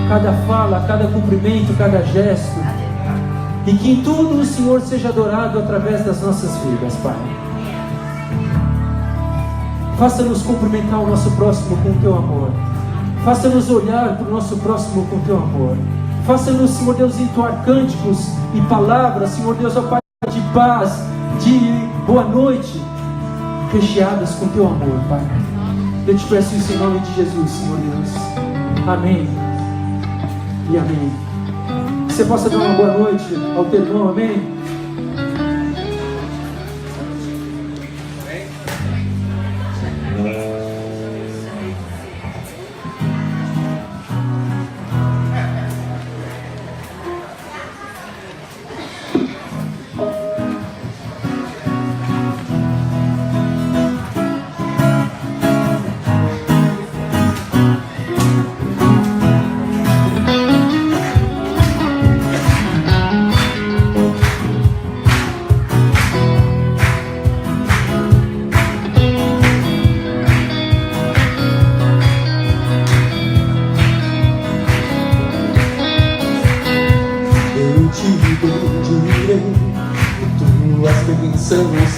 cada fala, cada cumprimento, cada gesto. E que em tudo o Senhor seja adorado através das nossas vidas, Pai. Faça-nos cumprimentar o nosso próximo com o Teu amor. Faça-nos olhar para o nosso próximo com o Teu amor. Faça-nos, Senhor Deus, entoar cânticos e palavras, Senhor Deus, ó Pai, de paz, de boa noite, recheadas com Teu amor, Pai. Eu te peço isso em nome de Jesus, Senhor Deus. Amém e amém. Que você possa dar uma boa noite ao teu irmão, amém?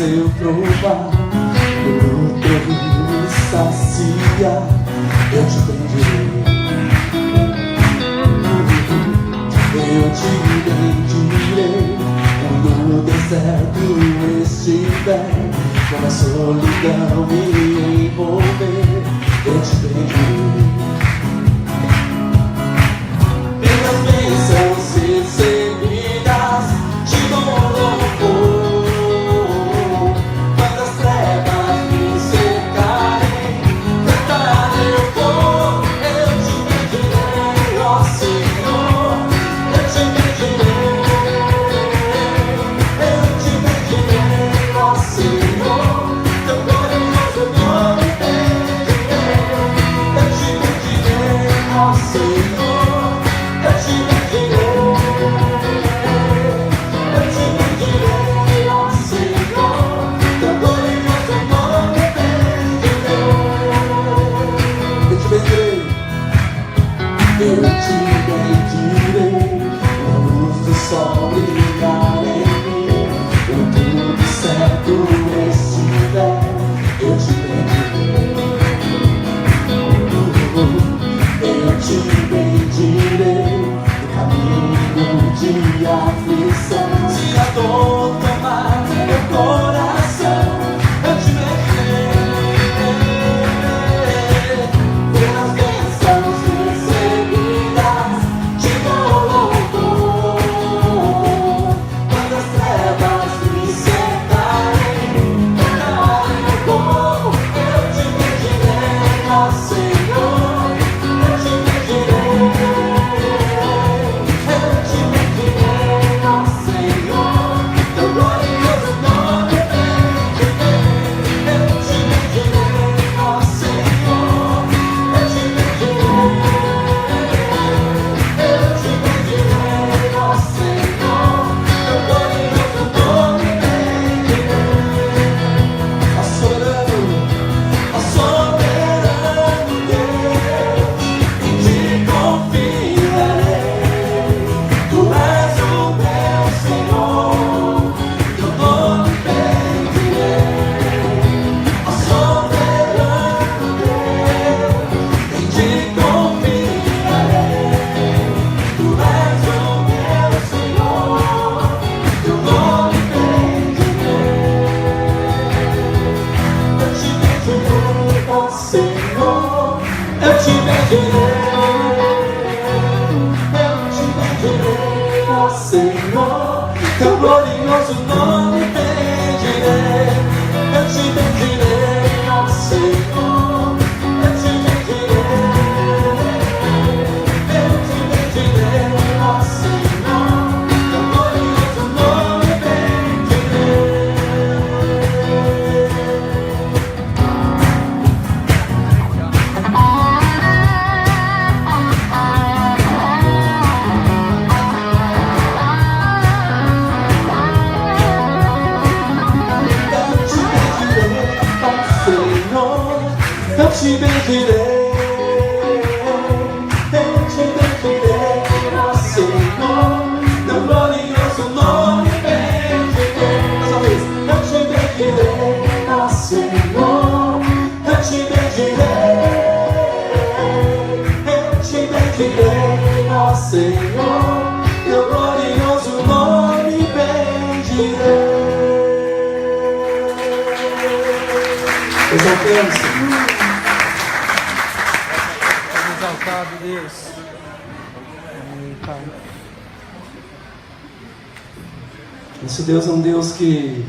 Eu provar, quando teu rio me sacia, eu te bendirei. Eu te bendirei quando no deserto estiver, quando a solidão me envolver, eu te bendirei. Pelas bênçãos recebidas, te dou louvor. Sol brilhar em mim, quando tudo certo estiver, eu te bendirei. Eu te bendirei no caminho de aflição. Se a dor tomar meu coração, eu te bendirei. Pelas bênçãos recebidas, te dou louvor. Quando as trevas me cercarem, eu vou, eu te bendirei, ó Senhor, eu te bendirei, ó Senhor, teu glorioso nome bendirei, eu te bendirei, ó Senhor, eu te bendirei, ó Senhor, teu glorioso nome bendirei. Ó soberano Deus, em ti confiarei. Tu és o meu Senhor, teu nome bendirei. Ó soberano Deus, em ti confiarei. Tu és o meu Senhor, teu nome bendirei. Eu te bendirei, ó Senhor, eu te bendirei, ó Senhor, teu glorioso nome bendirei. Eu te bendirei, ó Senhor, eu te bendirei, ó Senhor, teu glorioso nome bendirei. bendirei, ó Senhor, teu glorioso nome bendirei. Exaltemos, Senhor. Exaltado Deus. Amém, Pai. Nosso Deus é um Deus que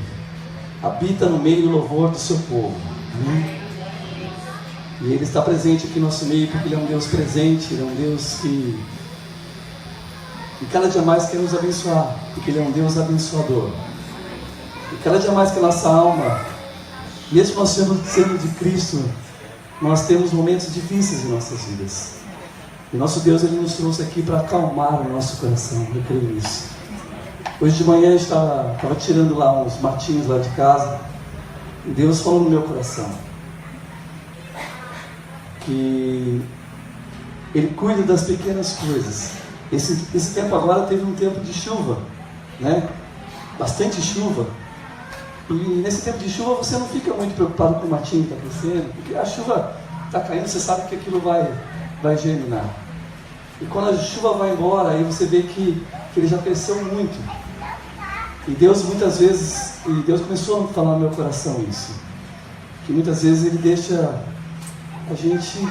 habita no meio do louvor do seu povo. Amém? E Ele está presente aqui no nosso meio porque Ele é um Deus presente, Ele é um Deus que cada dia mais quer nos abençoar, porque Ele é um Deus abençoador. E cada dia mais que a nossa alma, mesmo nós sendo de Cristo, nós temos momentos difíceis em nossas vidas. E nosso Deus, Ele nos trouxe aqui para acalmar o nosso coração, eu creio nisso. Hoje de manhã eu estava tirando lá uns matinhos lá de casa, e Deus falou no meu coração que Ele cuida das pequenas coisas. Esse tempo agora teve um tempo de chuva, né? Bastante chuva. E nesse tempo de chuva você não fica muito preocupado com o matinho que está crescendo, porque a chuva está caindo, você sabe que aquilo vai germinar. E quando a chuva vai embora, aí você vê que ele já cresceu muito. E Deus muitas vezes, e Deus começou a falar no meu coração isso, que muitas vezes Ele deixa a gente,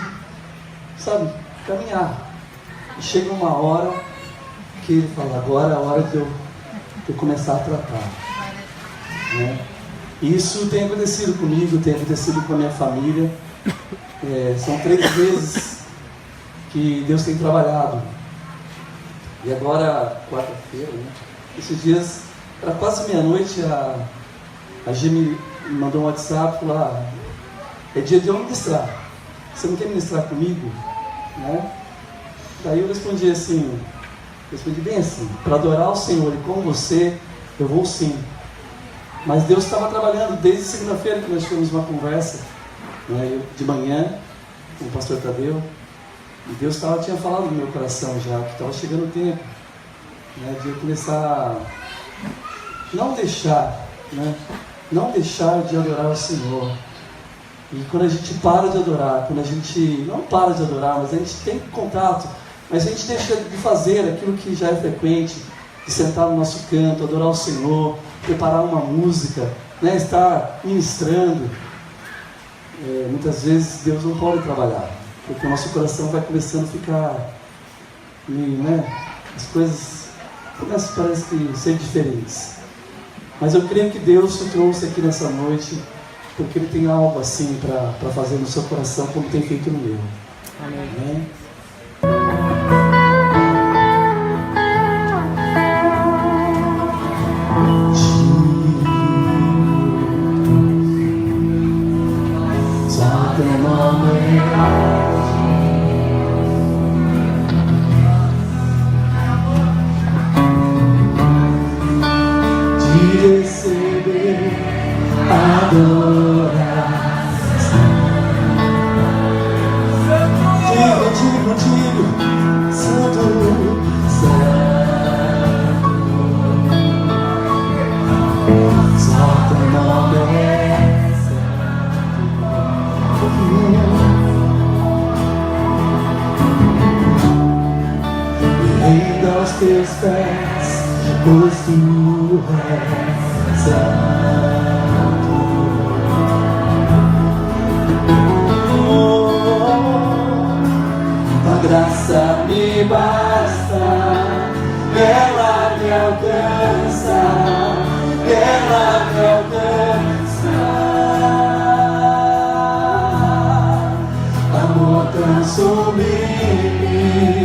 sabe, caminhar. E chega uma hora que Ele fala, agora é a hora de eu começar a tratar. Né? E isso tem acontecido comigo, tem acontecido com a minha família. São 3 vezes que Deus tem trabalhado. E agora, quarta-feira, né? Esses dias, era quase meia-noite, a G me mandou um WhatsApp e falou, é dia de eu ministrar. Você não quer ministrar comigo? Né? Daí eu respondi bem assim, para adorar o Senhor e com você, eu vou sim. Mas Deus estava trabalhando desde segunda-feira que nós tivemos uma conversa, né, de manhã, com o pastor Tadeu, e Deus tinha falado no meu coração já, que estava chegando o tempo, né, de eu começar a não deixar de adorar o Senhor. E quando a gente para de adorar, quando a gente não para de adorar, mas a gente tem contato, mas a gente deixa de fazer aquilo que já é frequente, de sentar no nosso canto, adorar o Senhor, preparar uma música, né, estar ministrando. Muitas vezes Deus não pode trabalhar, porque o nosso coração vai começando a ficar meio, as coisas começam, parece que, ser diferentes. Mas eu creio que Deus te trouxe aqui nessa noite, porque Ele tem algo assim para fazer no seu coração, como tem feito no meu. Amém. Amém? De receber adoração. Digo, Santo, Santo, só teu nome é santo. E rendo aos teus pés, pois tu és santo. A graça me basta, ela me alcança, ela me alcança. Amor tão sublime,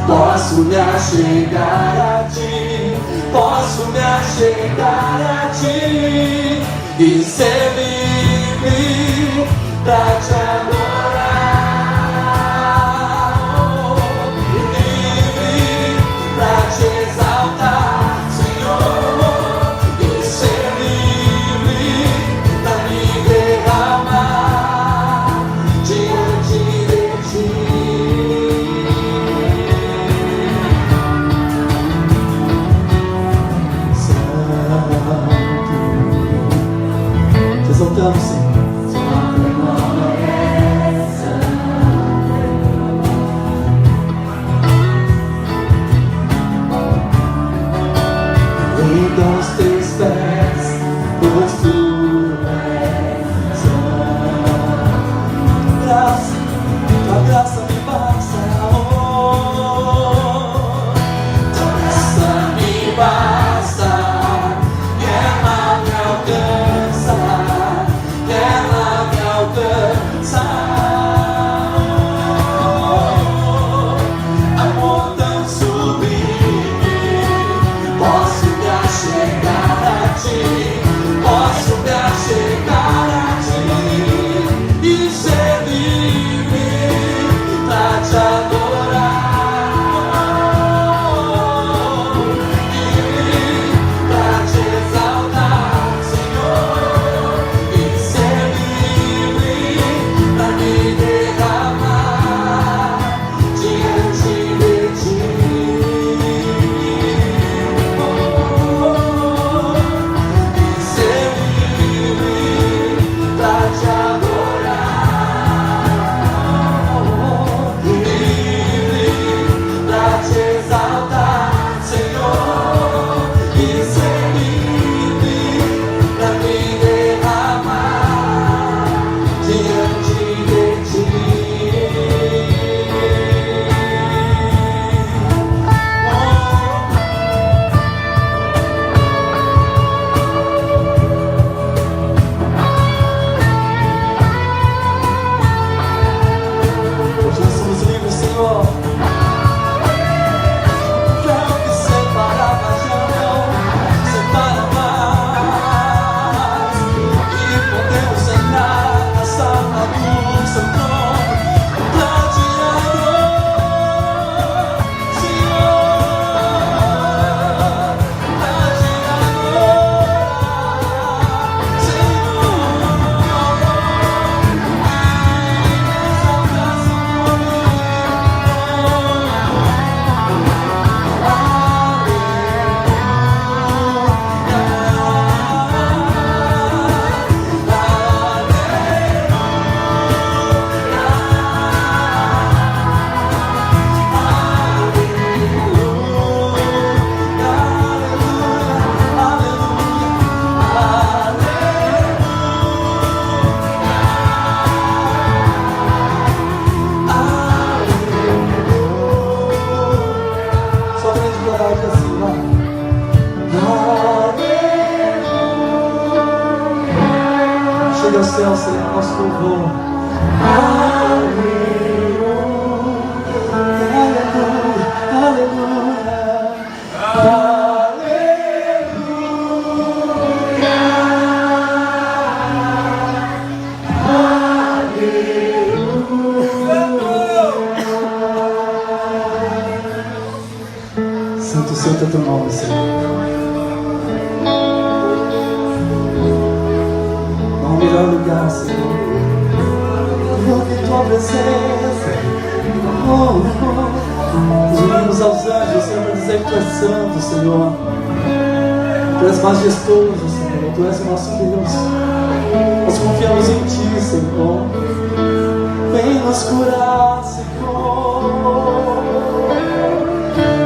posso me achegar a ti, posso me achegar a ti e ser livre pra te adorar. Te exaltar, Senhor, e ser livre pra me derramar diante de ti. Santo, te exaltamos, Senhor. ao céu, Senhor, nosso louvor. Aleluia, aleluia, aleluia. Santo, santo é teu nome, Senhor. No melhor lugar, Senhor, que tua presença, nos unimos aos anjos, Senhor, para dizer que tu és santo, Senhor. Tu és majestoso, Senhor. Tu és o nosso Deus. Nós confiamos em ti, Senhor. Vem nos curar, Senhor.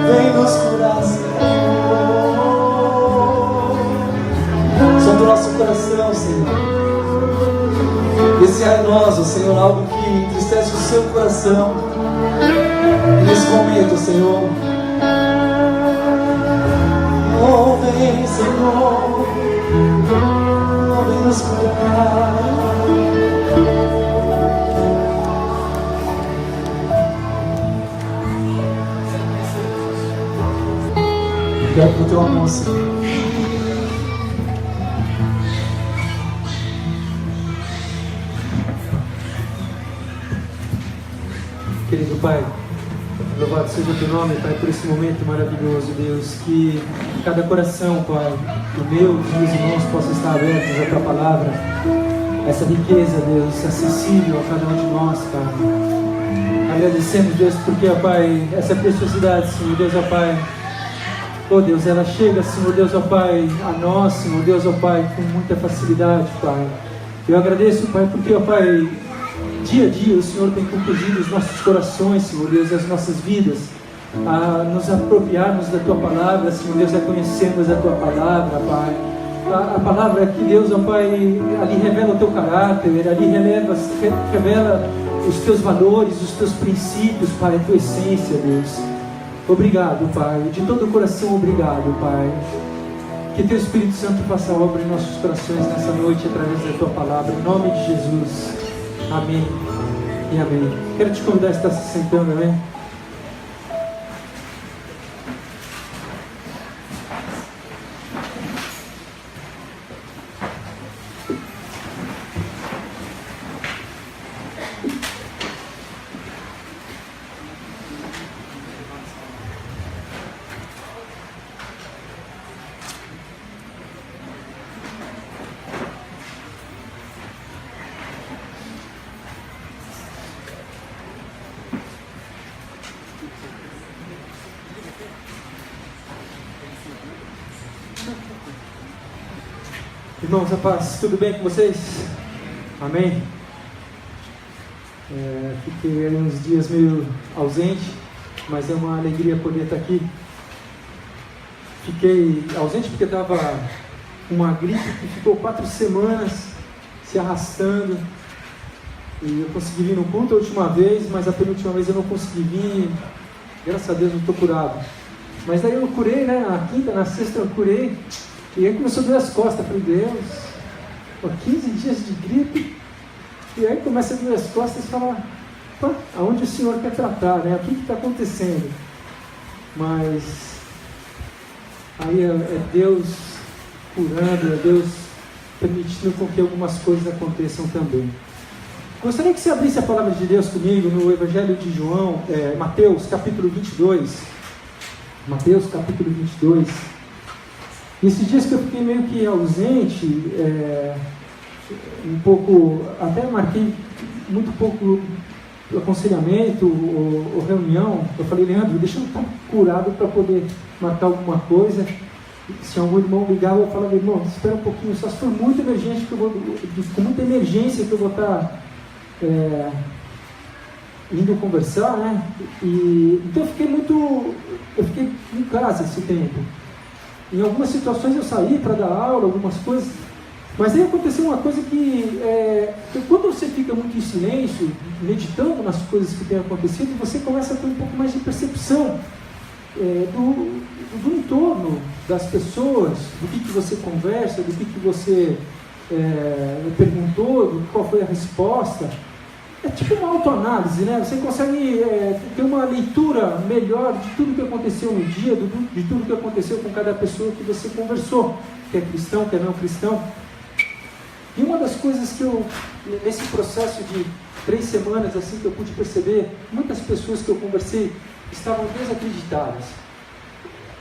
Vem nos curar, Senhor. Som do nosso coração, Senhor. Esse é em nós, ó Senhor, algo que entristece o seu coração. E nesse momento, Senhor, oh, vem, Senhor, oh, vem nos curar. Obrigado por teu amor, Senhor. Querido Pai, louvado seja o teu nome, Pai, por esse momento maravilhoso, Deus, que cada coração, Pai, o meu, dos meus irmãos, possa estar abertos à tua palavra, essa riqueza, Deus, acessível a cada um de nós, Pai. Agradecemos, Deus, porque, ó Pai, essa preciosidade, Senhor Deus, ó Pai, oh Deus, ela chega, Senhor Deus, ó Pai, a nós, Senhor Deus, ó Pai, com muita facilidade, Pai. Eu agradeço, Pai, porque, ó Pai, dia a dia o Senhor tem conduzido os nossos corações, Senhor Deus, e as nossas vidas a nos apropriarmos da Tua Palavra, Senhor Deus, a conhecermos a Tua Palavra, Pai. A palavra que Deus, ó Pai, ali revela o Teu caráter, ali revela os Teus valores, os Teus princípios, Pai, a Tua essência, Deus. Obrigado, Pai, de todo o coração, obrigado, Pai. Que Teu Espírito Santo faça obra em nossos corações nessa noite, através da Tua Palavra, em nome de Jesus. Amém e amém. Quero te convidar a estar se sentando, amém? Irmãos, a paz, tudo bem com vocês? Amém? Fiquei uns dias meio ausente, mas é uma alegria poder estar aqui. Fiquei ausente porque estava com uma gripe que ficou 4 semanas se arrastando. E eu consegui vir no culto a última vez, mas a penúltima vez eu não consegui vir. Graças a Deus eu estou curado. Mas daí eu curei, né? Na quinta, na sexta eu curei. E aí começou a doer as costas, falei, Deus, 15 dias de gripe, e aí começa a doer as costas e fala, aonde o Senhor quer tratar, né? O que está acontecendo? Mas aí é Deus curando, é Deus permitindo com que algumas coisas aconteçam também. Gostaria que você abrisse a palavra de Deus comigo no Evangelho de João, Mateus capítulo 22. Mateus capítulo 22. Esses dias que eu fiquei meio que ausente, um pouco, até marquei muito pouco aconselhamento ou reunião. Eu falei, Leandro, deixa eu estar curado para poder marcar alguma coisa. Se algum irmão ligava, eu falava, irmão, espera um pouquinho, só se for muito emergente, com muita emergência que eu vou estar indo conversar, né? Então eu fiquei em casa esse tempo. Em algumas situações eu saí para dar aula, algumas coisas, mas aí aconteceu uma coisa que quando você fica muito em silêncio, meditando nas coisas que têm acontecido, você começa a ter um pouco mais de percepção do entorno das pessoas, do que você conversa, do que você me perguntou qual foi a resposta. É tipo uma autoanálise, né? Você consegue ter uma leitura melhor de tudo que aconteceu no dia, de tudo que aconteceu com cada pessoa que você conversou, que é cristão, que é não cristão. E uma das coisas que eu, nesse processo de 3 semanas, assim, que eu pude perceber, muitas pessoas que eu conversei estavam desacreditadas.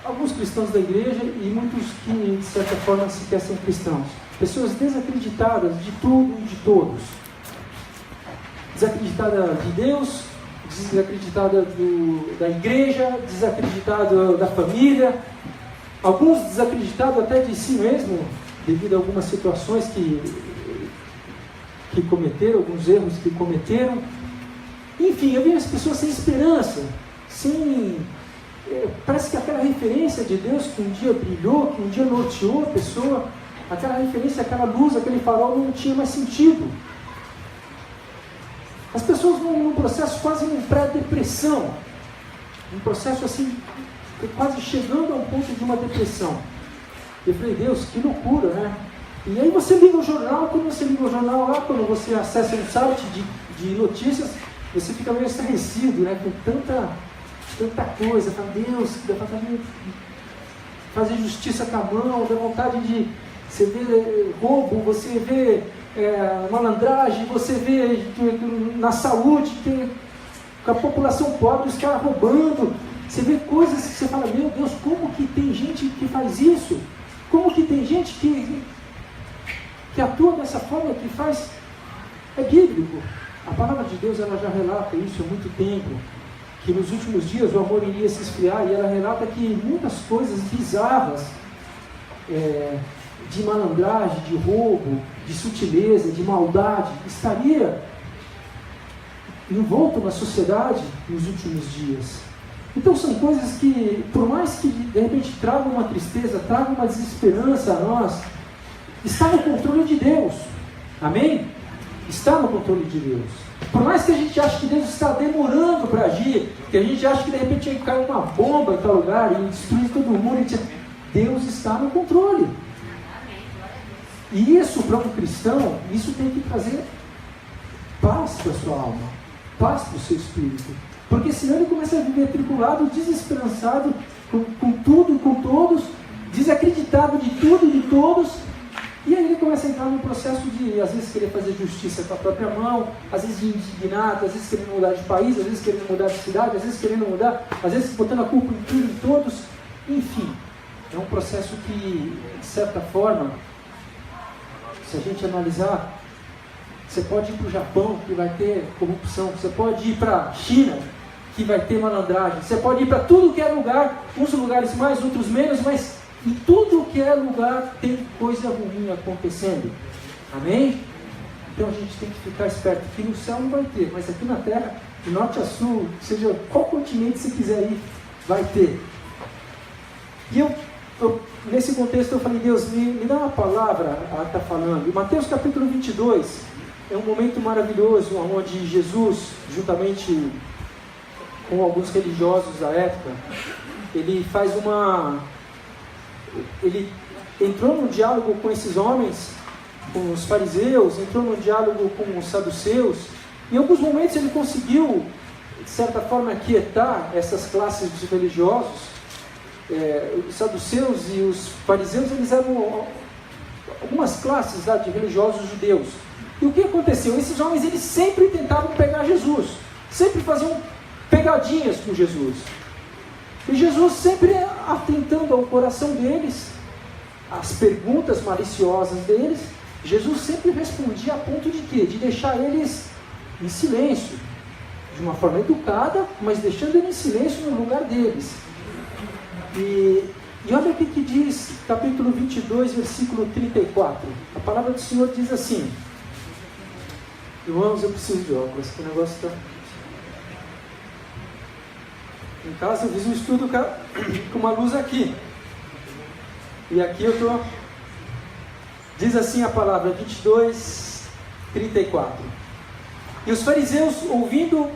Alguns cristãos da igreja e muitos que, de certa forma, sequer são cristãos. Pessoas desacreditadas de tudo e de todos. Desacreditada de Deus, desacreditada da igreja, desacreditada da família, alguns desacreditados até de si mesmo, devido a algumas situações que cometeram, alguns erros que cometeram. Enfim, eu vi as pessoas sem esperança, parece que aquela referência de Deus que um dia brilhou, que um dia norteou a pessoa, aquela referência, aquela luz, aquele farol não tinha mais sentido. As pessoas vão num processo quase em pré-depressão, um processo assim, quase chegando a um ponto de uma depressão. Eu falei, Deus, que loucura, né? E aí você liga o jornal, quando você liga o jornal lá, quando você acessa um site de notícias, você fica meio estarrecido, né? Com tanta coisa, fala, Deus, dá vontade de fazer justiça com a mão, dá vontade de, você vê roubo, você vê malandragem, você vê na saúde, com a população pobre, os caras roubando, você vê coisas que você fala, meu Deus, como que tem gente que faz isso? Como que tem gente que atua dessa forma, que faz? É bíblico. A palavra de Deus, ela já relata isso há muito tempo, que nos últimos dias o amor iria se esfriar, e ela relata que muitas coisas bizarras, de malandragem, de roubo, de sutileza, de maldade, estaria envolto na sociedade nos últimos dias. Então são coisas que, por mais que de repente tragam uma tristeza, tragam uma desesperança a nós, está no controle de Deus. Amém? Está no controle de Deus. Por mais que a gente ache que Deus está demorando para agir, que a gente ache que de repente vai cair uma bomba em tal lugar e destruir todo mundo, Deus está no controle. E isso, para um cristão, isso tem que trazer paz para a sua alma, paz para o seu espírito. Porque senão ele começa a viver atribulado, desesperançado com tudo e com todos, desacreditado de tudo e de todos. E aí ele começa a entrar num processo de, às vezes, querer fazer justiça com a própria mão, às vezes indignado, às vezes querendo mudar de país, às vezes querendo mudar de cidade, às vezes querendo mudar, às vezes botando a culpa em tudo e em todos. Enfim, é um processo que, de certa forma, se a gente analisar, você pode ir para o Japão, que vai ter corrupção, você pode ir para a China, que vai ter malandragem, você pode ir para tudo que é lugar, uns lugares mais, outros menos, mas em tudo que é lugar tem coisa ruim acontecendo. Amém? Então a gente tem que ficar esperto, que no céu não vai ter, mas aqui na terra, de norte a sul, seja qual continente você quiser ir, vai ter. E eu nesse contexto eu falei, Deus, me dá uma palavra a estar falando. E Mateus capítulo 22 é um momento maravilhoso, onde Jesus, juntamente com alguns religiosos da época, ele entrou no diálogo com esses homens, com os fariseus, entrou no diálogo com os saduceus. Em alguns momentos ele conseguiu, de certa forma, aquietar essas classes de religiosos. Os saduceus e os fariseus, eles eram algumas classes lá de religiosos judeus. E o que aconteceu? Esses homens, eles sempre tentavam pegar Jesus, sempre faziam pegadinhas com Jesus. E Jesus sempre atentando ao coração deles, às perguntas maliciosas deles, Jesus sempre respondia a ponto de quê? De deixar eles em silêncio, de uma forma educada, mas deixando eles em silêncio no lugar deles. E olha o que diz capítulo 22, versículo 34. A palavra do Senhor diz assim: irmãos, eu preciso de óculos, que o negócio está... Em casa eu fiz um estudo com uma luz aqui. E aqui eu estou... Diz assim a palavra, 22, 34. E os fariseus, ouvindo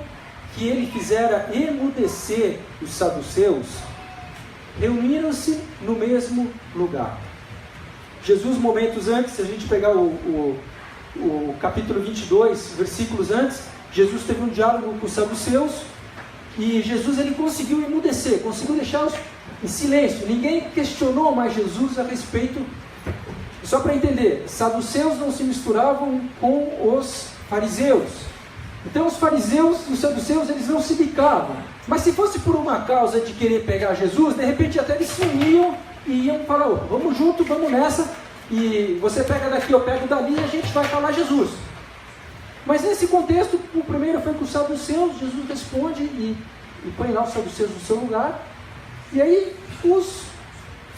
que ele fizera emudecer os saduceus, reuniram-se no mesmo lugar. Jesus, momentos antes, se a gente pegar o capítulo 22, versículos antes, Jesus teve um diálogo com os saduceus, e Jesus ele conseguiu emudecer, conseguiu deixá-los em silêncio. Ninguém questionou mais Jesus a respeito. Só para entender, saduceus não se misturavam com os fariseus. Então os fariseus e os saduceus eles não se bicavam. Mas se fosse por uma causa de querer pegar Jesus, de repente até eles se uniam e iam falar, vamos junto, vamos nessa, e você pega daqui, eu pego dali, e a gente vai falar Jesus. Mas nesse contexto, o primeiro foi com os saduceus, Jesus responde e põe lá os saduceus no seu lugar, e aí os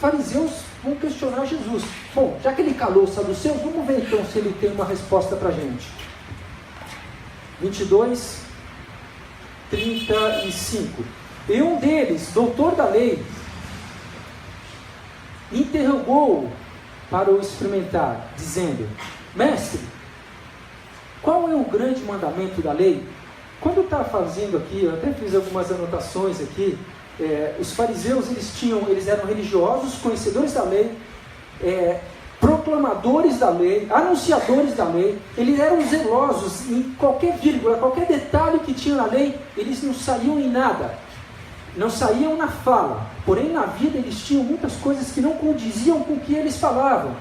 fariseus vão questionar Jesus. Bom, já que ele calou os saduceus, vamos ver então se ele tem uma resposta para a gente. 22, 35. E um deles, doutor da lei, interrogou-o para o experimentar, dizendo: Mestre, qual é o grande mandamento da lei? Quando eu estava fazendo aqui, eu até fiz algumas anotações aqui, os fariseus eles eram religiosos, conhecedores da lei, proclamadores da lei, anunciadores da lei, eles eram zelosos em qualquer vírgula, qualquer detalhe que tinha na lei, eles não saíam em nada, não saíam na fala, porém na vida eles tinham muitas coisas que não condiziam com o que eles falavam,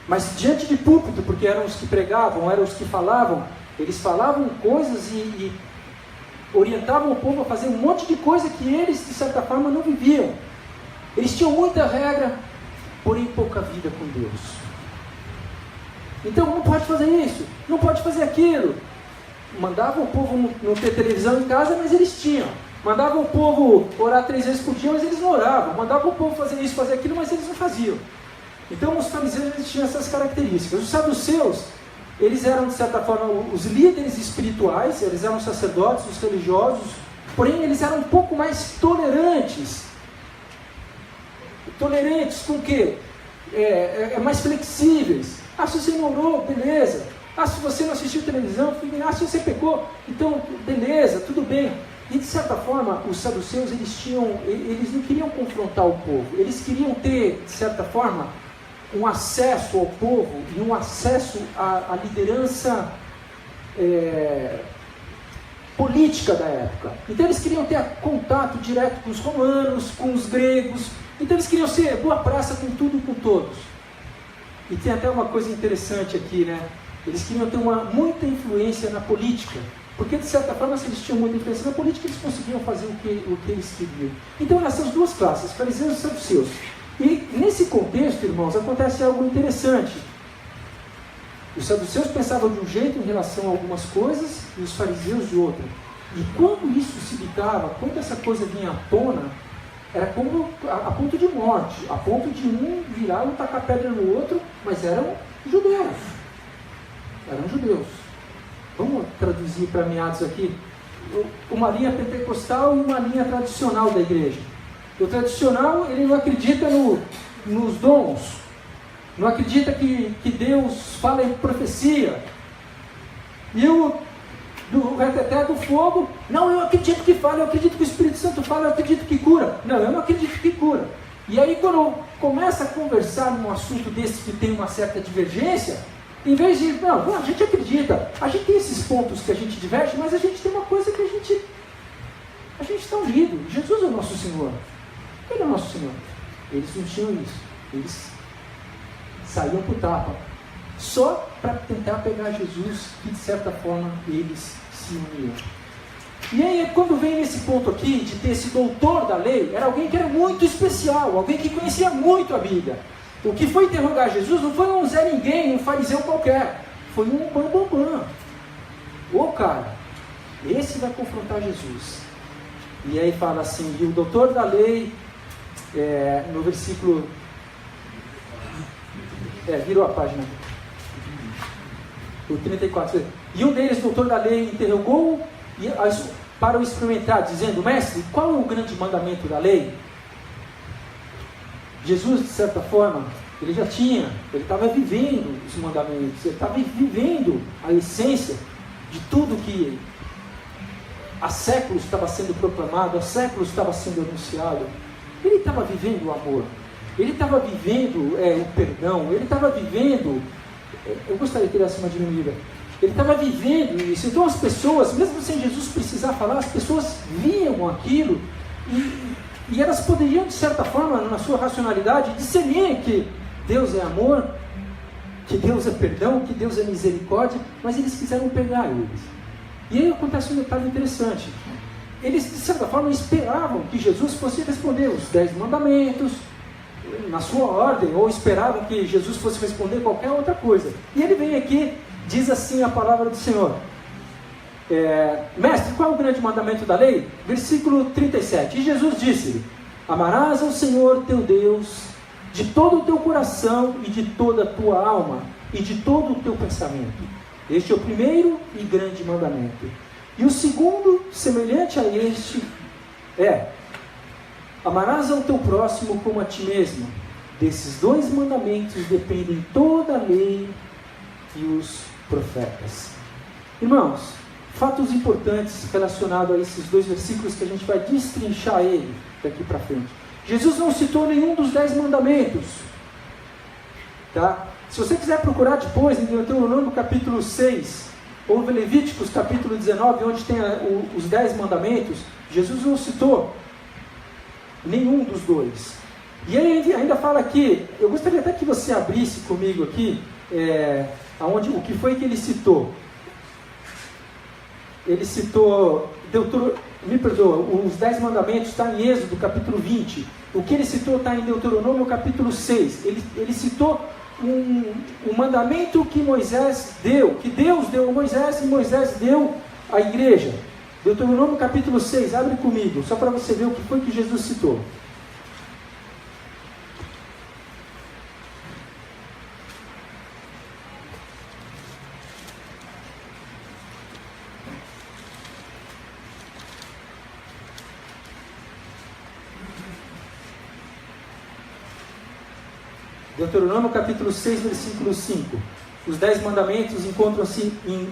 mas diante de púlpito, porque eram os que pregavam, eram os que falavam, eles falavam coisas e orientavam o povo a fazer um monte de coisa que eles, de certa forma, não viviam. Eles tinham muita regra, porém pouca vida com Deus. Então não pode fazer isso, não pode fazer aquilo. Mandavam o povo não ter televisão em casa, mas eles tinham. Mandavam o povo orar 3 vezes por dia, mas eles não oravam. Mandavam o povo fazer isso, fazer aquilo, mas eles não faziam. Então os fariseus eles tinham essas características. Os saduceus, eles eram de certa forma os líderes espirituais, eles eram sacerdotes, os religiosos, porém eles eram um pouco mais tolerantes. Tolerantes com o quê? Mais flexíveis. Se você não orou, beleza. Se você não assistiu televisão, se você pecou, então beleza, tudo bem. E de certa forma, os saduceus eles não queriam confrontar o povo, eles queriam ter, de certa forma, um acesso ao povo e um acesso à liderança política da época. Então eles queriam ter contato direto com os romanos, com os gregos. Então eles queriam ser boa praça com tudo e com todos. E tem até uma coisa interessante aqui, né? Eles queriam ter muita influência na política. Porque de certa forma, se eles tinham muita influência na política, eles conseguiam fazer o que eles queriam. Então nessas duas classes, fariseus e saduceus. E nesse contexto, irmãos, acontece algo interessante. Os saduceus pensavam de um jeito em relação a algumas coisas e os fariseus de outra. E quando isso se bitava, quando essa coisa vinha à tona, era como a ponto de morte, a ponto de um virar e tacar pedra no outro, mas eram judeus. Eram judeus. Vamos traduzir para meados aqui. Uma linha pentecostal e uma linha tradicional da igreja. O tradicional, ele não acredita nos dons, não acredita que Deus fala em profecia. E o do reteté do fogo, não, eu acredito que fala, eu acredito que o Espírito Santo fala, eu acredito que cura. Não, eu não acredito que cura. E aí quando começa a conversar num assunto desse que tem uma certa divergência, em vez de, não, a gente acredita, a gente tem esses pontos que a gente diverge, mas a gente tem uma coisa que a gente está unido. Jesus é o nosso Senhor. Ele é o nosso Senhor. Eles não tinham isso. Eles saíam por tapa. Só para tentar pegar Jesus, que de certa forma eles se uniam. E aí, quando vem nesse ponto aqui, de ter esse doutor da lei, era alguém que era muito especial, alguém que conhecia muito a Bíblia. O que foi interrogar Jesus não foi um Zé Ninguém, um fariseu qualquer. Foi um bambambam. Cara, esse vai confrontar Jesus. E aí fala assim, e o doutor da lei, no versículo... virou a página. O 34. E um deles, doutor da lei, interrogou para o experimentar, dizendo: Mestre, qual é o grande mandamento da lei? Jesus, de certa forma, ele estava vivendo os mandamentos, ele estava vivendo a essência de tudo que há séculos estava sendo proclamado, há séculos estava sendo anunciado. Ele estava vivendo o amor. ele estava vivendo o perdão, ele estava vivendo, eu gostaria que ele desse uma diminuída, ele estava vivendo isso. Então as pessoas, mesmo sem Jesus precisar falar, as pessoas viam aquilo e elas poderiam, de certa forma, na sua racionalidade, discernir que Deus é amor, que Deus é perdão, que Deus é misericórdia, mas eles quiseram pegar eles. E aí acontece um detalhe interessante. Eles, de certa forma, esperavam que Jesus fosse responder os 10 mandamentos, na sua ordem, ou esperavam que Jesus fosse responder qualquer outra coisa. E ele vem aqui, diz assim a palavra do Senhor. Mestre, qual é o grande mandamento da lei? Versículo 37. E Jesus disse-lhe: amarás ao Senhor teu Deus de todo o teu coração e de toda a tua alma e de todo o teu pensamento. Este é o primeiro e grande mandamento. E o segundo, semelhante a este, amarás ao teu próximo como a ti mesmo. Desses 2 mandamentos dependem toda a lei e os profetas. Irmãos, fatos importantes relacionados a esses 2 versículos que a gente vai destrinchar ele daqui para frente. Jesus não citou nenhum dos 10 mandamentos. Tá? Se você quiser procurar depois, em Deuteronômio capítulo 6, ou Levíticos capítulo 19, onde tem os 10 mandamentos, Jesus não citou nenhum dos 2. E ele ainda fala aqui, eu gostaria até que você abrisse comigo aqui, o que foi que ele citou. Ele citou, me perdoa, os 10 mandamentos está em Êxodo capítulo 20. O que ele citou está em Deuteronômio capítulo 6. Ele citou um mandamento que Moisés deu, que Deus deu a Moisés e Moisés deu à igreja. Deuteronômio capítulo 6, abre comigo, só para você ver o que foi que Jesus citou. Deuteronômio capítulo 6, versículo 5. Os 10 mandamentos encontram-se em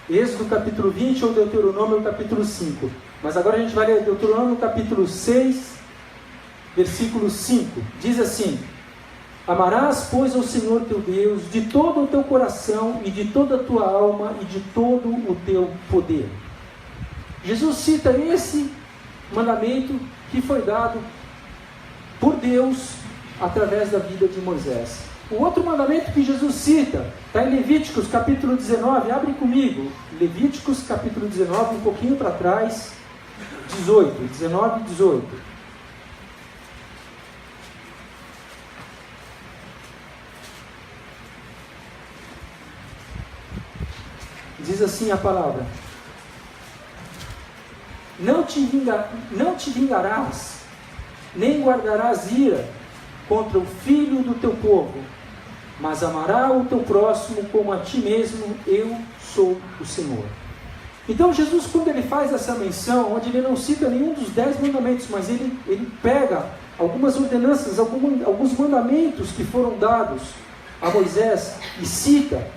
Êxodo capítulo 20 ou Deuteronômio capítulo 5. Mas agora a gente vai ler Deuteronômio capítulo 6, versículo 5. Diz assim: amarás, pois, ao Senhor teu Deus de todo o teu coração e de toda a tua alma e de todo o teu poder. Jesus cita esse mandamento que foi dado por Deus através da vida de Moisés. O outro mandamento que Jesus cita está em Levíticos capítulo 19, abre comigo, Levíticos capítulo 19, um pouquinho para trás, 19 e 18. Diz assim a palavra: não te vingarás, nem guardarás ira contra o filho do teu povo, mas amará o teu próximo como a ti mesmo. Eu sou o Senhor. Então Jesus, quando ele faz essa menção, onde ele não cita nenhum dos 10 mandamentos, mas ele pega algumas ordenanças, alguns mandamentos que foram dados a Moisés e cita,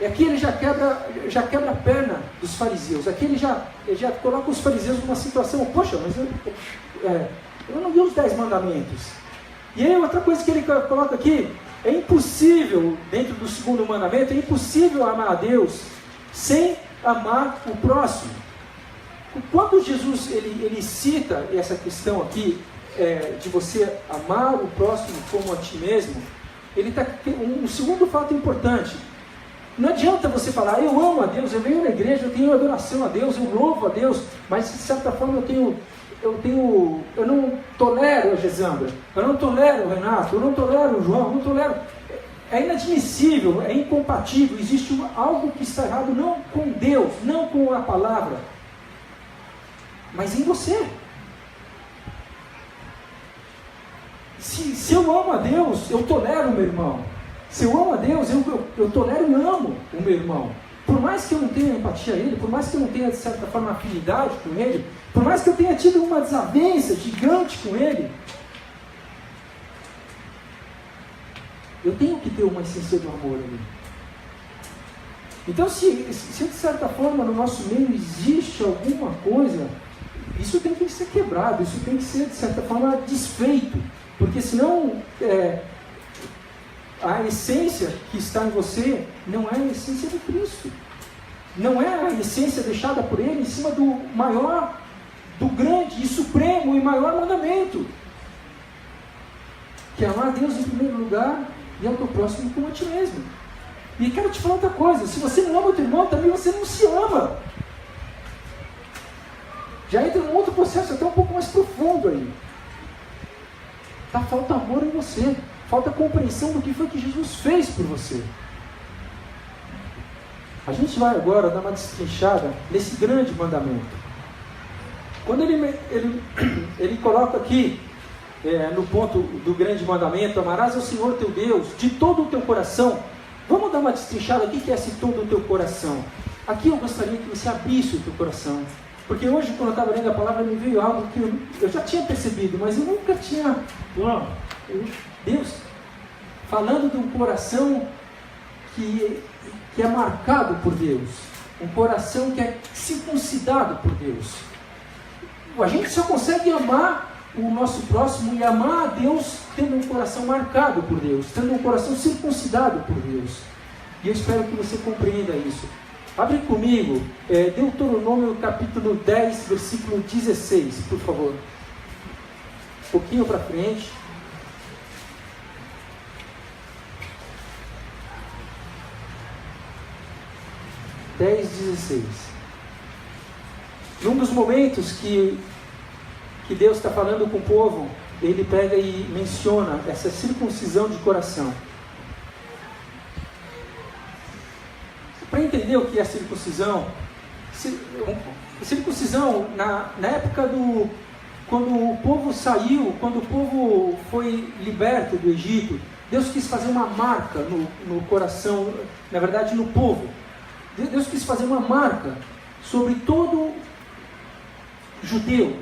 aqui ele já quebra a perna dos fariseus. Aqui ele já coloca os fariseus numa situação: poxa, mas eu não vi os 10 mandamentos. E aí outra coisa que ele coloca aqui: é impossível, dentro do segundo mandamento, é impossível amar a Deus sem amar o próximo. Quando Jesus ele cita essa questão aqui, de você amar o próximo como a ti mesmo, ele está um segundo fato importante. Não adianta você falar: eu amo a Deus, eu venho na igreja, eu tenho adoração a Deus, eu louvo a Deus, mas de certa forma eu não tolero a Gesandra, eu não tolero o Renato, eu não tolero o João, eu não tolero. É inadmissível, é incompatível, existe algo que está errado, não com Deus, não com a palavra, mas em você. Se eu amo a Deus, eu tolero o meu irmão. Se eu amo a Deus, eu tolero e amo o meu irmão. Por mais que eu não tenha empatia a ele, por mais que eu não tenha, de certa forma, afinidade com ele, por mais que eu tenha tido uma desavença gigante com ele, eu tenho que ter uma essência do amor ali. Então, se de certa forma no nosso meio existe alguma coisa, isso tem que ser quebrado, isso tem que ser de certa forma desfeito. Porque senão a essência que está em você não é a essência de Cristo. Não é a essência deixada por Ele em cima do maior, do grande e supremo e maior mandamento, que é amar a Deus em primeiro lugar e ao teu próximo como a ti mesmo. E quero te falar outra coisa: se você não ama o teu irmão, também você não se ama. Já entra num outro processo até um pouco mais profundo aí. Falta amor em você, falta compreensão do que foi que Jesus fez por você. A gente vai agora dar uma destrinchada nesse grande mandamento. Quando ele coloca aqui, no ponto do grande mandamento, amarás ao Senhor teu Deus de todo o teu coração. Vamos dar uma destrinchada aqui, que é esse todo o teu coração. Aqui eu gostaria que você abrisse o teu coração. Porque hoje, quando eu estava lendo a palavra, me veio algo que eu já tinha percebido, mas eu nunca tinha... Deus, falando de um coração que é marcado por Deus. Um coração que é circuncidado por Deus. A gente só consegue amar o nosso próximo e amar a Deus tendo um coração marcado por Deus, tendo um coração circuncidado por Deus. E eu espero que você compreenda isso. Abre comigo, Deuteronômio capítulo 10, versículo 16, por favor. Um pouquinho para frente. Num dos momentos que Deus está falando com o povo, Ele pega e menciona essa circuncisão de coração. Para entender o que é circuncisão, na época quando o povo saiu, quando o povo foi liberto do Egito, Deus quis fazer uma marca no coração, na verdade no povo. Deus quis fazer uma marca sobre todo judeu.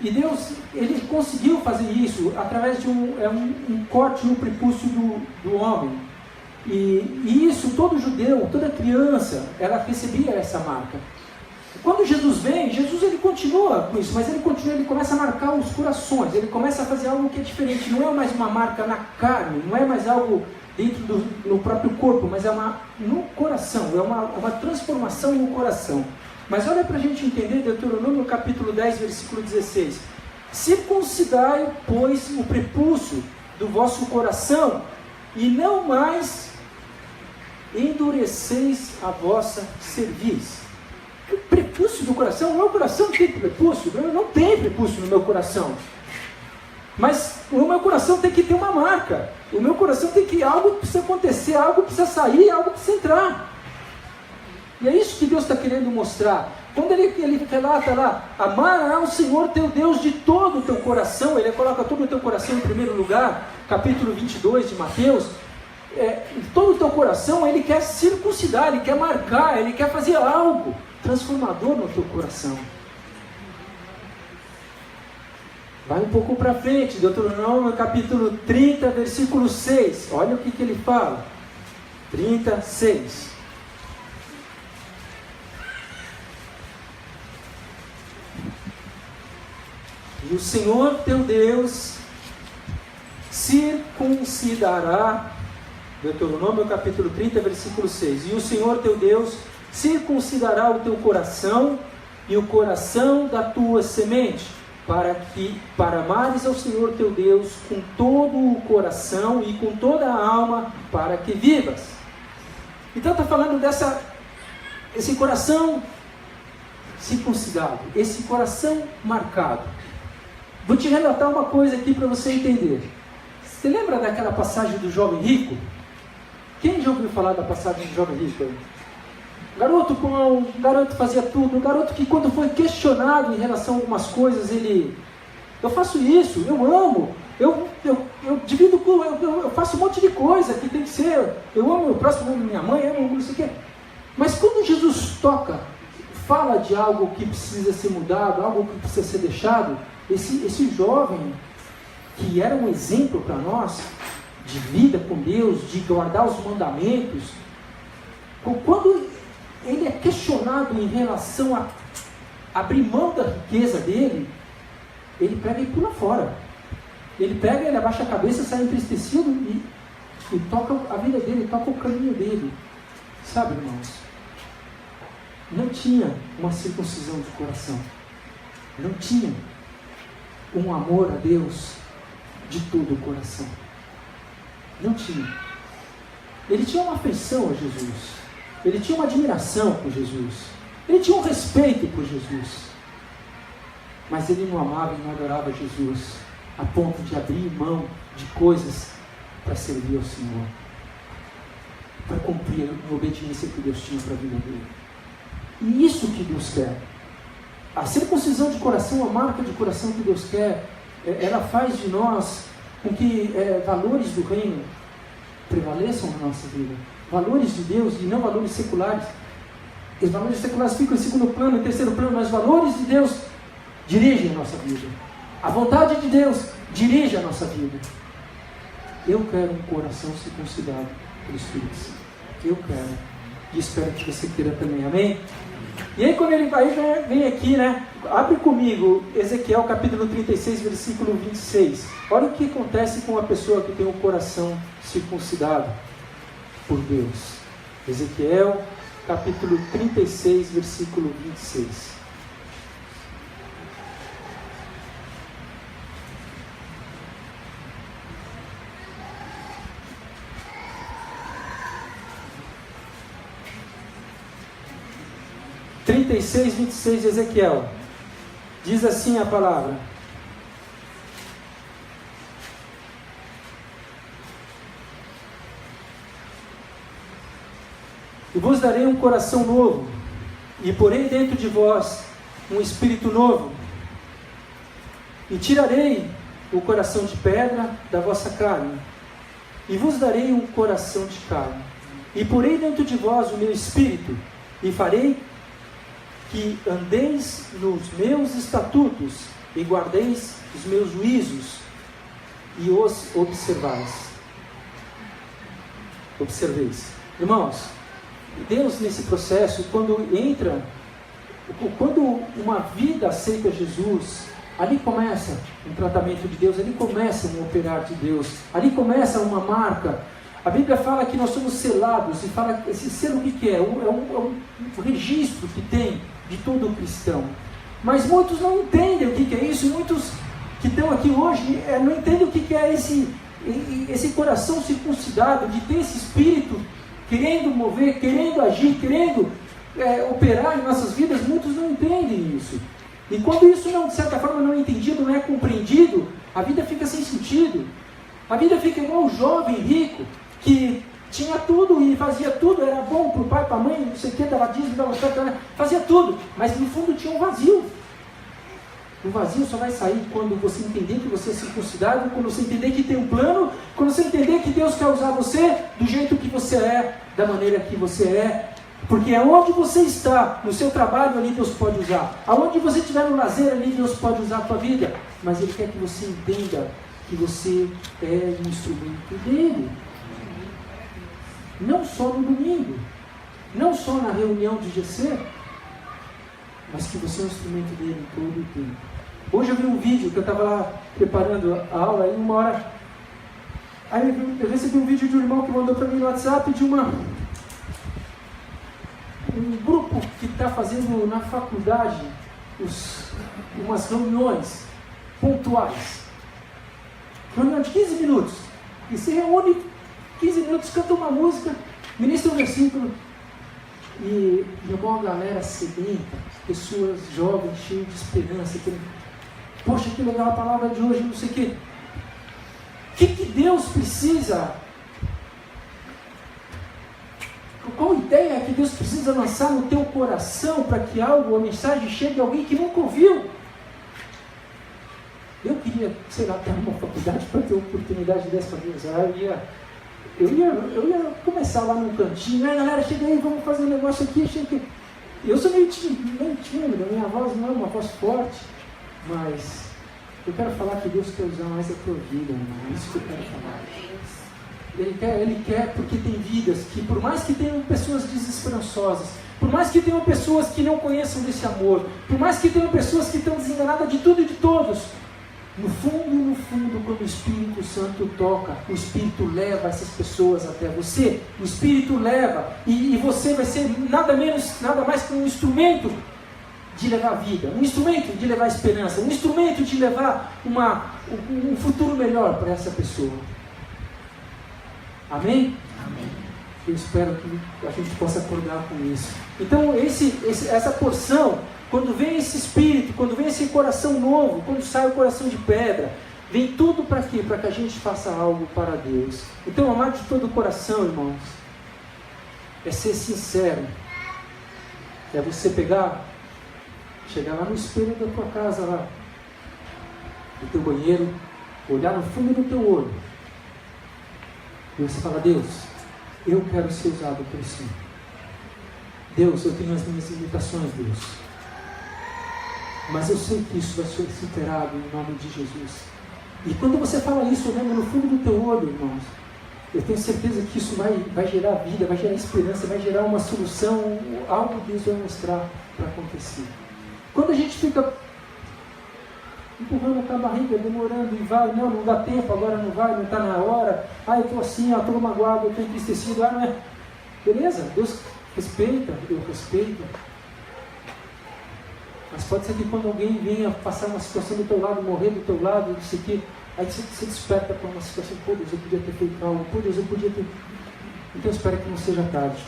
E Deus, Ele conseguiu fazer isso através de um corte no prepúcio do homem. E isso, todo judeu, toda criança, ela recebia essa marca. Quando Jesus vem, Jesus ele continua com isso, mas ele começa a marcar os corações, ele começa a fazer algo que é diferente. Não é mais uma marca na carne, não é mais algo dentro do próprio corpo, mas é no coração, é uma transformação no coração. Mas olha para a gente entender Deuteronômio capítulo 10, versículo 16. Circuncidai, pois, o prepúcio do vosso coração, e não mais endureceis a vossa cerviz. O prepúcio do coração, o meu coração tem prepúcio? Não tem prepúcio no meu coração. Mas o meu coração tem que ter uma marca. O meu coração tem que, algo precisa acontecer, algo precisa sair, algo precisa entrar. E é isso que Deus está querendo mostrar. Quando ele relata lá, amar ao Senhor teu Deus de todo o teu coração, ele coloca todo o teu coração em primeiro lugar, capítulo 22 de Mateus, todo o teu coração, ele quer circuncidar, ele quer marcar, ele quer fazer algo transformador no teu coração. Vai um pouco para frente, Deuteronômio capítulo 30, versículo 6, olha o que ele fala, 36. E o Senhor teu Deus circuncidará, Deuteronômio capítulo 30, versículo 6. E o Senhor teu Deus circuncidará o teu coração e o coração da tua semente, para amares ao Senhor teu Deus com todo o coração e com toda a alma, para que vivas. Então está falando esse coração circuncidado, esse coração marcado. Vou te relatar uma coisa aqui para você entender. Você lembra daquela passagem do jovem rico? Quem já ouviu falar da passagem do jovem rico? Garoto bom, garoto fazia tudo, garoto que quando foi questionado em relação a algumas coisas, eu faço isso, eu amo, eu divido, eu faço um monte de coisa que tem que ser, eu amo meu próximo, eu amo minha mãe, eu amo não sei o quê. Mas quando Jesus fala de algo que precisa ser mudado, algo que precisa ser deixado, esse jovem, que era um exemplo para nós, de vida com Deus, de guardar os mandamentos, quando ele é questionado em relação a abrir mão da riqueza dele, ele pega e pula fora. Ele pega, ele abaixa a cabeça, sai entristecido e toca a vida dele, toca o caminho dele. Sabe, irmãos? Não tinha uma circuncisão de coração. Não tinha um amor a Deus de todo o coração. Não tinha. Ele tinha uma afeição a Jesus. Ele tinha uma admiração por Jesus. Ele tinha um respeito por Jesus. Mas ele não amava e não adorava Jesus a ponto de abrir mão de coisas para servir ao Senhor, para cumprir a obediência que Deus tinha para a vida dele. E isso que Deus quer. A circuncisão de coração, a marca de coração que Deus quer, ela faz de nós com que valores do reino prevaleçam na nossa vida. Valores de Deus e não valores seculares. Os valores seculares ficam em segundo plano, em terceiro plano, mas valores de Deus dirigem a nossa vida. A vontade de Deus dirige a nossa vida. Eu quero um coração circuncidado pelo Espírito Santo. Eu quero. E espero que você queira também. Amém? E aí quando ele vem aqui, né? Abre comigo Ezequiel capítulo 36, versículo 26. Olha o que acontece com uma pessoa que tem um coração circuncidado por Deus. Ezequiel capítulo 36, versículo 26. (36, 26) de Ezequiel. Diz assim a palavra: e vos darei um coração novo, e porei dentro de vós um espírito novo, e tirarei o coração de pedra da vossa carne, e vos darei um coração de carne, e porei dentro de vós o meu espírito, e farei que andeis nos meus estatutos, e guardeis os meus juízos, e os observeis. Irmãos, Deus nesse processo, quando uma vida aceita Jesus, ali começa um tratamento de Deus, ali começa um operar de Deus, ali começa uma marca. A Bíblia fala que nós somos selados, e fala, esse selo o que é? É um registro que tem de todo cristão. Mas muitos não entendem o que é isso, e muitos que estão aqui hoje não entendem o que é esse coração circuncidado, de ter esse espírito querendo mover, querendo agir, querendo operar em nossas vidas. Muitos não entendem isso. E quando isso não, de certa forma, não é entendido, não é compreendido, a vida fica sem sentido. A vida fica igual o jovem rico, que tinha tudo e fazia tudo, era bom para o pai, para a mãe, não sei o que, dava dízimo, dava oferta, fazia tudo, mas no fundo tinha um vazio. O vazio só vai sair quando você entender que você é circuncidado, quando você entender que tem um plano, quando você entender que Deus quer usar você do jeito que você é, da maneira que você é. Porque aonde você está, no seu trabalho, ali Deus pode usar. Aonde você estiver no lazer, ali Deus pode usar a tua vida. Mas Ele quer que você entenda que você é um instrumento dEle. Não só no domingo, não só na reunião de GC, mas que você é um instrumento dele em todo o tempo. Hoje eu vi um vídeo que eu estava lá preparando a aula, e uma hora, aí eu recebi um vídeo de um irmão que mandou para mim no WhatsApp de um grupo que está fazendo na faculdade umas reuniões pontuais, reunião de 15 minutos, e se reúne 15 minutos, canta uma música, ministra um versículo, e uma galera sedenta, pessoas jovens, cheias de esperança, poxa, que legal a palavra de hoje, não sei o quê. O que Deus precisa? Qual ideia que Deus precisa lançar no teu coração para que algo, a mensagem chegue a alguém que nunca ouviu? Eu queria, sei lá, estar numa faculdade para ter oportunidade dessa vez. Eu ia começar lá num cantinho, né, galera, chega aí, vamos fazer um negócio aqui, chega. Eu sou meio tímido, minha voz não é uma voz forte, mas eu quero falar que Deus quer usar mais a tua vida, irmão. É isso que eu quero falar. Ele quer porque tem vidas que, por mais que tenham pessoas desesperançosas, por mais que tenham pessoas que não conheçam desse amor, por mais que tenham pessoas que estão desenganadas de tudo e de todos, No fundo, quando o Espírito Santo toca, o Espírito leva essas pessoas até você. O Espírito leva, e você vai ser nada mais que um instrumento de levar vida, um instrumento de levar esperança, um instrumento de levar um futuro melhor para essa pessoa. Amém? Amém. Eu espero que a gente possa acordar com isso. Então, essa porção, quando vem esse Espírito, quando vem esse coração novo, quando sai o coração de pedra, vem tudo para quê? Para que a gente faça algo para Deus. Então, amar de todo o coração, irmãos, é ser sincero. É você chegar lá no espelho da tua casa, lá, no teu banheiro, olhar no fundo do teu olho, e você fala: Deus, eu quero ser usado por Senhor. Deus, eu tenho as minhas limitações, Deus, mas eu sei que isso vai ser superado em nome de Jesus. E quando você fala isso, olhando no fundo do teu olho, irmãos, eu tenho certeza que isso vai gerar vida, vai gerar esperança, vai gerar uma solução, algo Deus vai mostrar para acontecer. Quando a gente fica empurrando com a barriga, demorando e vai, não dá tempo, agora não vai, não está na hora, eu estou assim, estou magoado, eu estou entristecido, não é. Beleza, Deus respeita, eu respeito. Mas pode ser que quando alguém venha passar uma situação do teu lado, morrer do teu lado, não sei o quê, aí você desperta para uma situação: pô, Deus, eu podia ter feito algo, pô, Deus, eu podia ter. Então espero que não seja tarde.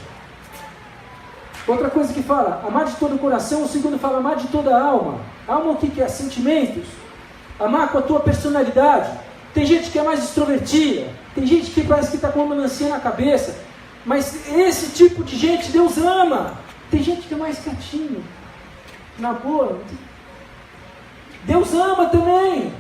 Outra coisa que fala, amar de todo o coração. O segundo fala, amar de toda a alma. Alma o que é? Sentimentos. Amar com a tua personalidade. Tem gente que é mais extrovertida, tem gente que parece que está com uma melancia na cabeça, mas esse tipo de gente Deus ama. Tem gente que é mais quietinho, na boa, Deus ama também.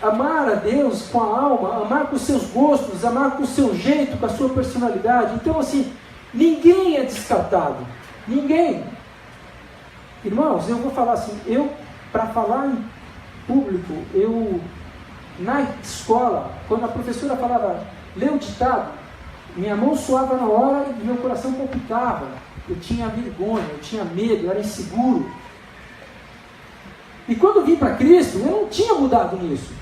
Amar a Deus com a alma, amar com os seus gostos, amar com o seu jeito, com a sua personalidade. Então, assim, ninguém é descartado. Ninguém. Irmãos, eu vou falar assim, para falar em público, na escola, quando a professora falava, lê o ditado, minha mão suava na hora e meu coração palpitava. Eu tinha vergonha, eu tinha medo, eu era inseguro. E quando vim para Cristo, eu não tinha mudado nisso.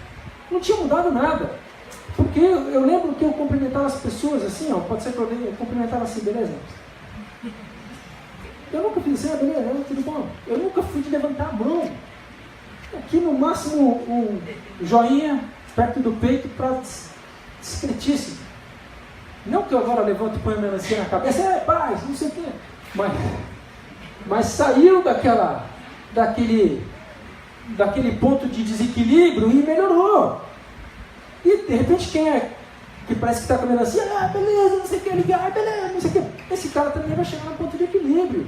Não tinha mudado nada. Porque eu lembro que eu cumprimentava as pessoas assim, pode ser que eu cumprimentava assim, beleza? Eu nunca fiz assim, beleza, tudo bom. Eu nunca fui de levantar a mão. Aqui no máximo um joinha perto do peito para discretíssimo. Não que eu agora levanto e ponho a melancia na cabeça, paz, não sei o quê. Mas saiu daquele ponto de desequilíbrio e melhorou. E de repente que parece que está com a melancia, beleza, não sei o que, ligar, beleza, não sei o que. Esse cara também vai chegar no ponto de equilíbrio.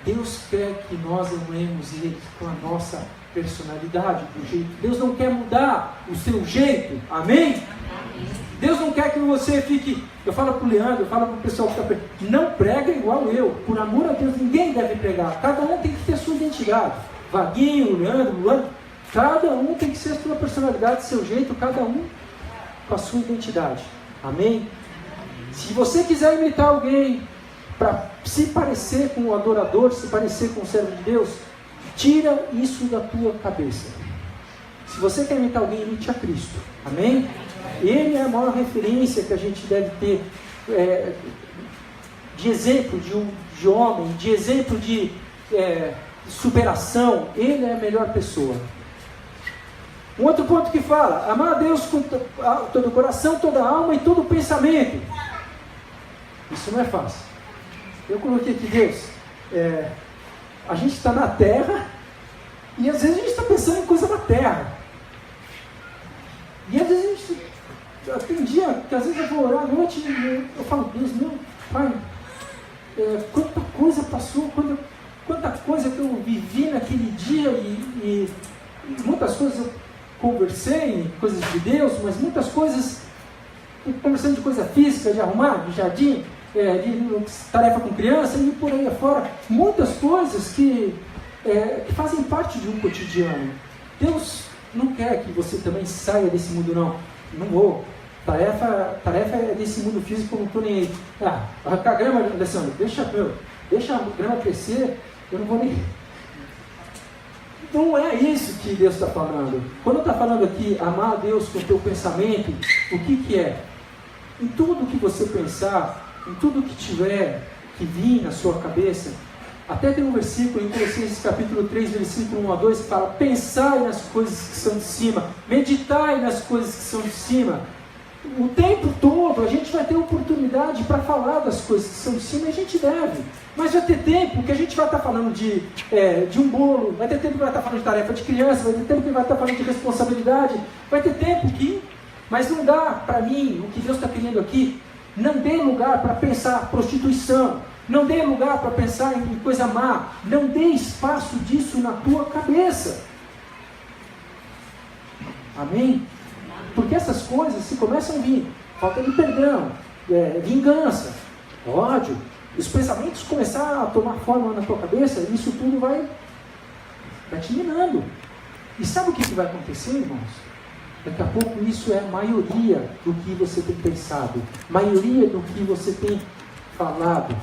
Deus quer que nós amemos Ele com a nossa personalidade, do jeito. Deus não quer mudar o seu jeito, amém? Deus não quer que você fique. Eu falo para o Leandro, eu falo para o pessoal que está pregando, não prega igual eu, por amor a Deus, ninguém deve pregar, cada um tem que ter sua identidade. Vaguinho, Leandro, Luan, cada um tem que ser a sua personalidade, seu jeito, cada um com a sua identidade, amém? Se você quiser imitar alguém para se parecer com o adorador, se parecer com o servo de Deus, tira isso da tua cabeça. Se você quer imitar alguém, imite a Cristo, amém? Ele é a maior referência que a gente deve ter, de exemplo de homem, de exemplo de superação. Ele é a melhor pessoa. Um outro ponto que fala, amar a Deus com todo o coração, toda a alma e todo o pensamento. Isso não é fácil. Eu coloquei aqui, Deus, a gente está na terra e às vezes a gente está pensando em coisa da terra. E às vezes tem dia que às vezes eu vou orar à noite e eu falo, Deus, meu Pai, quanta coisa passou, quanta coisa que eu vivi naquele dia e muitas coisas eu conversei, coisas de Deus, mas muitas coisas, conversando de coisa física, de arrumar, de jardim, de tarefa com criança e por aí afora, muitas coisas que fazem parte de um cotidiano. Deus não quer que você também saia desse mundo, não vou. Tarefa é desse mundo físico, eu não estou nem aí. Arrancar a grama, Alessandro, deixa a grama crescer, eu não vou nem. Não é isso que Deus está falando. Quando está falando aqui, amar a Deus com o teu pensamento, o que é? Em tudo que você pensar, em tudo que tiver que vir na sua cabeça, até tem um versículo em Colossenses capítulo 3, versículo 1 a 2, que fala: pensai nas coisas que são de cima, meditai nas coisas que são de cima. O tempo todo a gente vai ter oportunidade para falar das coisas que são de cima, e a gente deve. Mas vai ter tempo que a gente vai estar falando de um bolo, vai ter tempo que vai estar falando de tarefa de criança, vai ter tempo que vai estar falando de responsabilidade, vai ter tempo que... Mas não dá para mim, o que Deus está querendo aqui, não dê lugar para pensar prostituição, não dê lugar para pensar em coisa má, não dê espaço disso na tua cabeça. Amém? Porque essas coisas, se começam a vir, falta de perdão, vingança, ódio, os pensamentos começar a tomar forma na tua cabeça, isso tudo vai te minando. E sabe o que vai acontecer, irmãos? Daqui a pouco isso é a maioria do que você tem pensado, maioria do que você tem falado.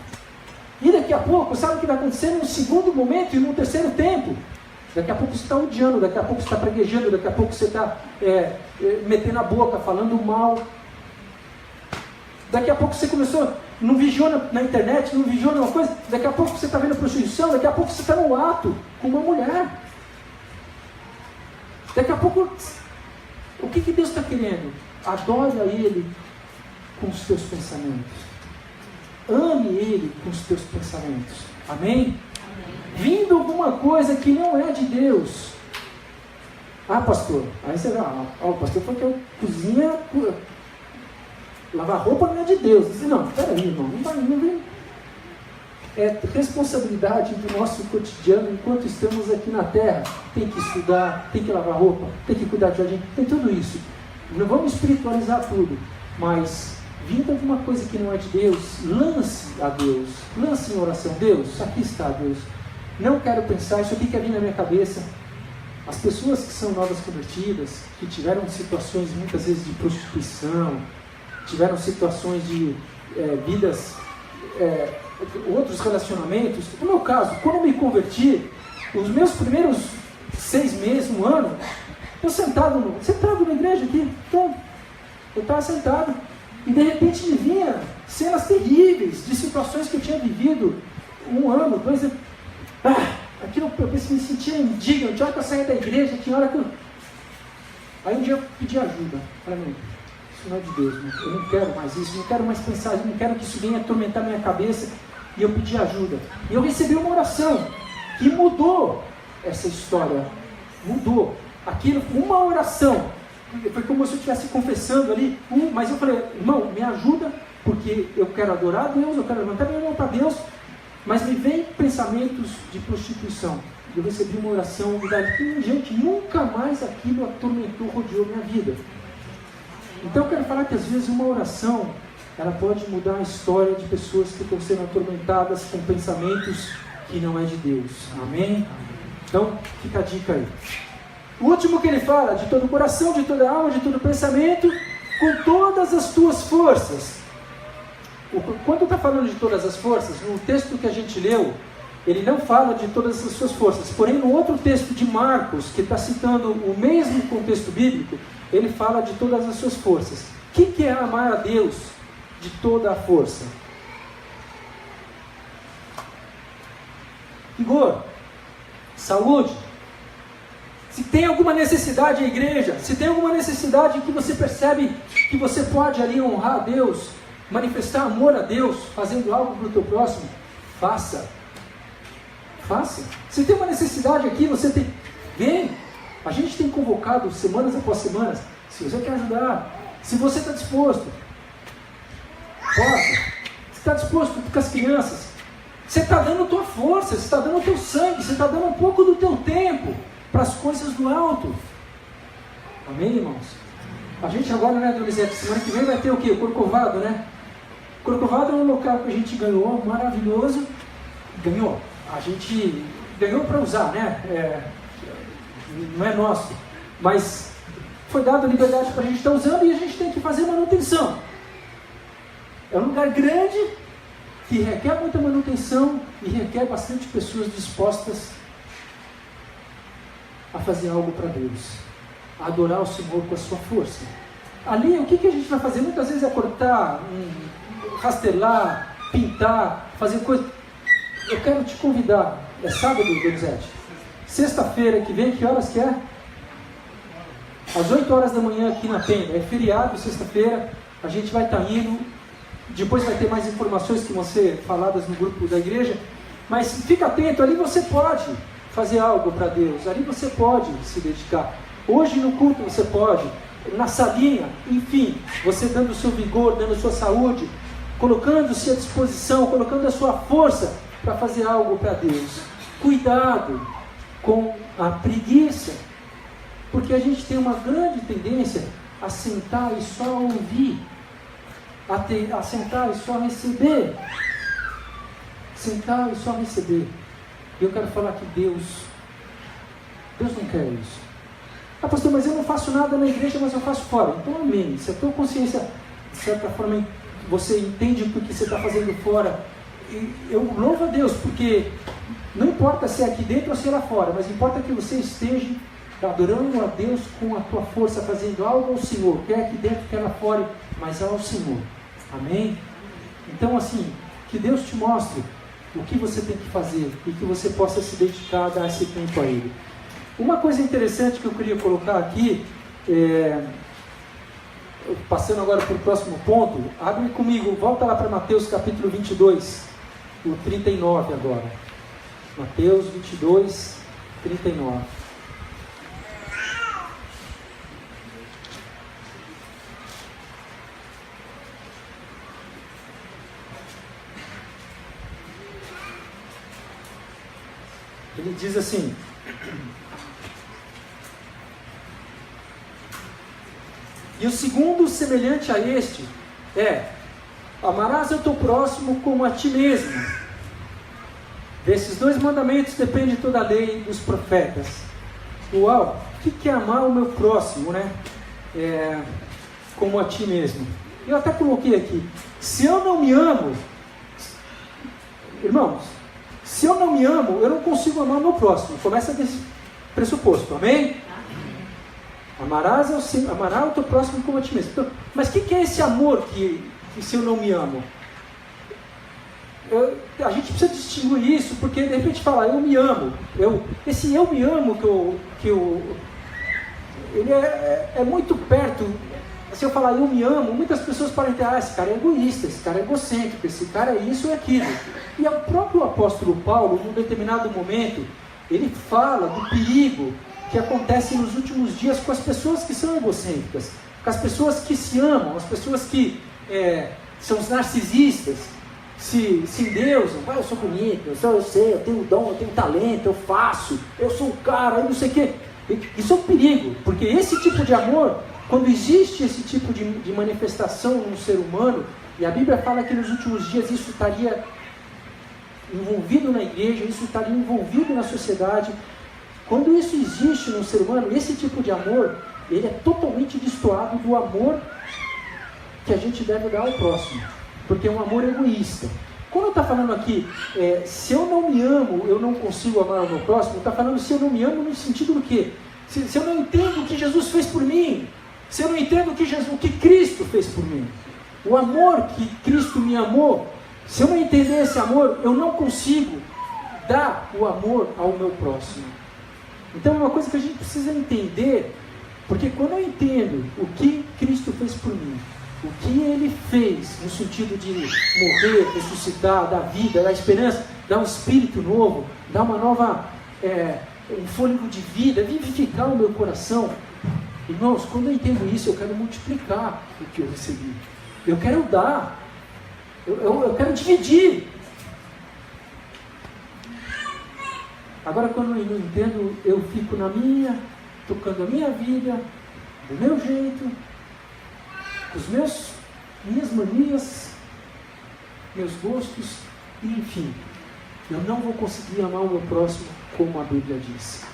E daqui a pouco, sabe o que vai acontecer num segundo momento e num terceiro tempo? Daqui a pouco você está odiando, daqui a pouco você está praguejando, daqui a pouco você está metendo a boca, falando mal. Daqui a pouco você começou, não vigiou na internet, não vigiou numa coisa, daqui a pouco você está vendo a prostituição, daqui a pouco você está no ato com uma mulher. Daqui a pouco, o que Deus está querendo? Adore a Ele com os teus pensamentos. Ame Ele com os teus pensamentos. Amém? Vindo alguma coisa que não é de Deus. Ah, pastor, aí você vai, o pastor falou que eu cozinha, lavar roupa não é de Deus. Eu disse, não, peraí, irmão, não vem. É responsabilidade do nosso cotidiano enquanto estamos aqui na terra. Tem que estudar, tem que lavar roupa, tem que cuidar de jardim, tem tudo isso. Não vamos espiritualizar tudo, mas vindo alguma coisa que não é de Deus, lance a Deus, lance em oração. Deus, aqui está, Deus. Não quero pensar, isso aqui quer vir na minha cabeça. As pessoas que são novas convertidas, que tiveram situações muitas vezes de prostituição, tiveram situações de vidas, outros relacionamentos. No meu caso, quando eu me converti, os meus primeiros 6 meses, 1 ano, eu sentado na igreja aqui, então, eu estava sentado, e de repente me vinha cenas terríveis de situações que eu tinha vivido 1 ano, 2 anos. Aquilo eu me sentia indigno. Tinha hora que eu saía da igreja, tinha hora que eu... Aí um dia eu pedi ajuda. Falei, não, isso não é de Deus, né? Eu não quero mais isso, não quero mais pensar, eu não quero que isso venha atormentar minha cabeça. E eu pedi ajuda. E eu recebi uma oração que mudou essa história. Mudou. Aquilo, uma oração. Foi como se eu estivesse confessando ali. Mas eu falei, irmão, me ajuda, porque eu quero adorar a Deus, eu quero levantar minha mão para Deus. Mas me vem pensamentos de prostituição. Eu recebi uma oração e gente, nunca mais aquilo atormentou, rodeou minha vida. Então eu quero falar que às vezes uma oração, ela pode mudar a história de pessoas que estão sendo atormentadas com pensamentos que não é de Deus. Amém? Então fica a dica aí. O último que ele fala, de todo o coração, de toda a alma, de todo o pensamento, com todas as tuas forças. Quando está falando de todas as forças, no texto que a gente leu, ele não fala de todas as suas forças. Porém, no outro texto de Marcos, que está citando o mesmo contexto bíblico, ele fala de todas as suas forças. O que é amar a Deus de toda a força? Vigor, saúde. Se tem alguma necessidade, a igreja, se tem alguma necessidade que você percebe que você pode ali honrar a Deus, manifestar amor a Deus, fazendo algo para o teu próximo, faça. Faça. Se tem uma necessidade aqui, você tem... Vem. A gente tem convocado semanas após semanas. Se você quer ajudar, se você está disposto, possa. Se está disposto com as crianças, você está dando a tua força, você está dando o teu sangue, você está dando um pouco do teu tempo para as coisas do alto. Amém, irmãos? A gente agora, né, Donizete, semana que vem vai ter o quê? O Corcovado, né? Corcovado é um local que a gente ganhou, maravilhoso. Ganhou. A gente ganhou para usar, né? Não é nosso. Mas foi dada a liberdade para a gente estar usando e a gente tem que fazer manutenção. É um lugar grande que requer muita manutenção e requer bastante pessoas dispostas a fazer algo para Deus, a adorar o Senhor com a sua força. Ali, o que a gente vai fazer? Muitas vezes é cortar, rastelar, pintar, fazer coisa. Eu quero te convidar, é sábado, Donizete? Sexta-feira que vem, que horas que é? Às 8 horas da manhã aqui na Tenda. É feriado, sexta-feira, a gente vai estar indo. Depois vai ter mais informações que vão ser faladas no grupo da igreja. Mas fica atento, ali você pode fazer algo para Deus, ali você pode se dedicar. Hoje no culto você pode, na salinha, enfim, você dando o seu vigor, dando a sua saúde, colocando-se à disposição, colocando a sua força para fazer algo para Deus. Cuidado com a preguiça, porque a gente tem uma grande tendência a sentar e só ouvir, a sentar e só receber. Sentar e só receber. E eu quero falar que Deus não quer isso. Ah, pastor, mas eu não faço nada na igreja, mas eu faço fora. Então, amém. Se a tua consciência, de certa forma, você entende o que você está fazendo fora, eu louvo a Deus, porque não importa se é aqui dentro ou se é lá fora, mas importa que você esteja adorando a Deus com a tua força, fazendo algo ao Senhor, quer aqui dentro, quer lá fora, mas ao Senhor. Amém? Então, assim, que Deus te mostre o que você tem que fazer e que você possa se dedicar a dar esse tempo a Ele. Uma coisa interessante que eu queria colocar aqui, passando agora para o próximo ponto, abre comigo, volta lá para Mateus capítulo 22, o 39 agora. Mateus 22, 39. Ele diz assim: e o segundo semelhante a este é: amarás ao teu próximo como a ti mesmo. Desses dois mandamentos depende toda a lei dos profetas. Uau, o que é amar o meu próximo, né? Como a ti mesmo. Eu até coloquei aqui: se eu não me amo, irmãos, se eu não me amo, eu não consigo amar o meu próximo. Começa desse pressuposto, amém? Amarás o teu próximo como a ti mesmo. Então, mas o que é esse amor que se eu não me amo? A gente precisa distinguir isso, porque de repente fala, eu me amo. Esse eu me amo ele é muito perto. Se eu falar eu me amo, muitas pessoas podem ter, esse cara é egoísta, esse cara é egocêntrico, esse cara é isso e aquilo. E o próprio apóstolo Paulo, num determinado momento, ele fala do perigo que acontece nos últimos dias com as pessoas que são egocêntricas, com as pessoas que se amam, as pessoas que são os narcisistas, se endeusam, eu sou bonito, eu sei, eu tenho dom, eu tenho talento, eu faço, eu sou o cara, eu não sei o quê. Isso é um perigo, porque esse tipo de amor, quando existe esse tipo de manifestação num ser humano, e a Bíblia fala que nos últimos dias isso estaria envolvido na igreja, isso estaria envolvido na sociedade. Quando isso existe num ser humano, esse tipo de amor, ele é totalmente destoado do amor que a gente deve dar ao próximo, porque é um amor egoísta. Quando está falando aqui, se eu não me amo, eu não consigo amar o meu próximo, está falando se eu não me amo no sentido do quê? Se eu não entendo o que Jesus fez por mim, se eu não entendo o que Cristo fez por mim, o amor que Cristo me amou, se eu não entender esse amor, eu não consigo dar o amor ao meu próximo. Então é uma coisa que a gente precisa entender, porque quando eu entendo o que Cristo fez por mim, o que Ele fez no sentido de morrer, ressuscitar, dar vida, dar esperança, dar um espírito novo, dar uma nova, um fôlego de vida, vivificar o meu coração. Irmãos, quando eu entendo isso, eu quero multiplicar o que eu recebi. Eu quero dar. Eu quero dividir. Agora, quando eu não entendo, eu fico na minha, tocando a minha vida, do meu jeito, com minhas manias, meus gostos, e enfim, eu não vou conseguir amar o meu próximo como a Bíblia diz.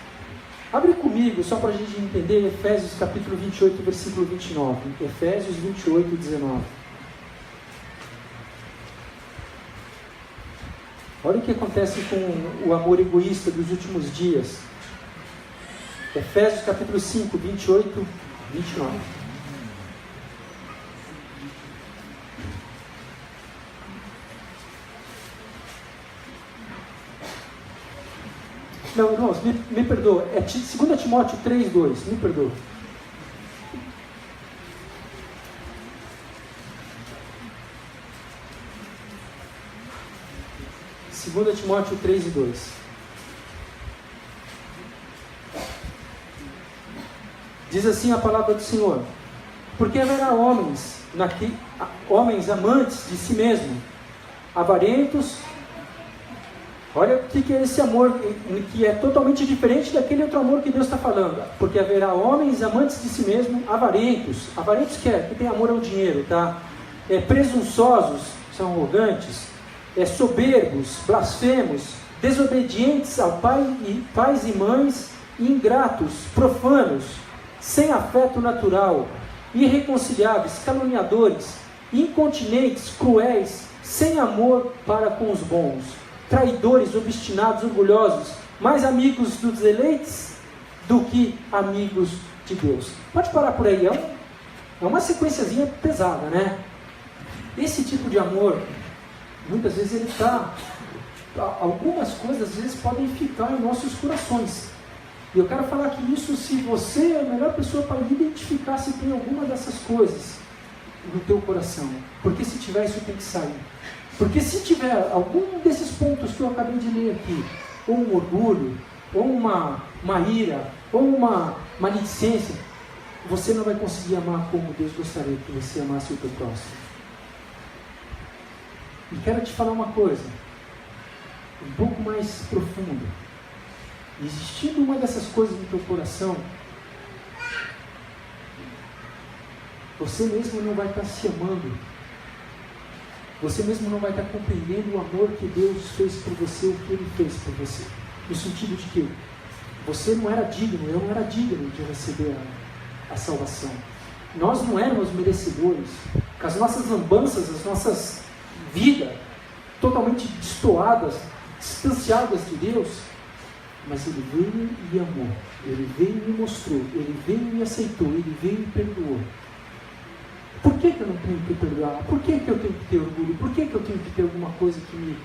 Abre comigo, só para a gente entender, Efésios capítulo 28, versículo 29. Efésios 28, 19. Olha o que acontece com o amor egoísta dos últimos dias. Efésios capítulo 5, 28, 29. Não, irmãos, me perdoa. É 2 Timóteo 3, 2. Me perdoa. Segunda Timóteo 3 e 2. Diz assim a palavra do Senhor: porque haverá homens amantes de si mesmo, avarentos. Olha o que é esse amor, que é totalmente diferente daquele outro amor que Deus está falando. Porque haverá homens amantes de si mesmo, avarentos. Avarentos que tem amor ao dinheiro, tá? Presunçosos, são arrogantes, soberbos, blasfemos, desobedientes ao pais e mães, ingratos, profanos, sem afeto natural, irreconciliáveis, caluniadores, incontinentes, cruéis, sem amor para com os bons, traidores, obstinados, orgulhosos, mais amigos dos eleitos do que amigos de Deus. Pode parar por aí, é uma sequenciazinha pesada, né? Esse tipo de amor, muitas vezes ele está... Algumas coisas às vezes podem ficar em nossos corações. E eu quero falar que isso, se você é a melhor pessoa para identificar se tem alguma dessas coisas no teu coração. Porque se tiver, isso tem que sair. Porque se tiver algum desses pontos que eu acabei de ler aqui, ou um orgulho, ou uma ira, ou uma maledicência, você não vai conseguir amar como Deus gostaria que você amasse o teu próximo. E quero te falar uma coisa, um pouco mais profunda. Existindo uma dessas coisas no teu coração, você mesmo não vai estar se amando. Você mesmo não vai estar compreendendo o amor que Deus fez por você, o que Ele fez por você. No sentido de que você não era digno, eu não era digno de receber a salvação. Nós não éramos merecedores. Com as nossas lambanças, as nossas vidas totalmente destoadas, distanciadas de Deus. Mas Ele veio e amou. Ele veio e me mostrou. Ele veio e me aceitou. Ele veio e perdoou. Por que eu não tenho que perdoar? Por que eu tenho que ter orgulho? Por que eu tenho que ter alguma coisa que me...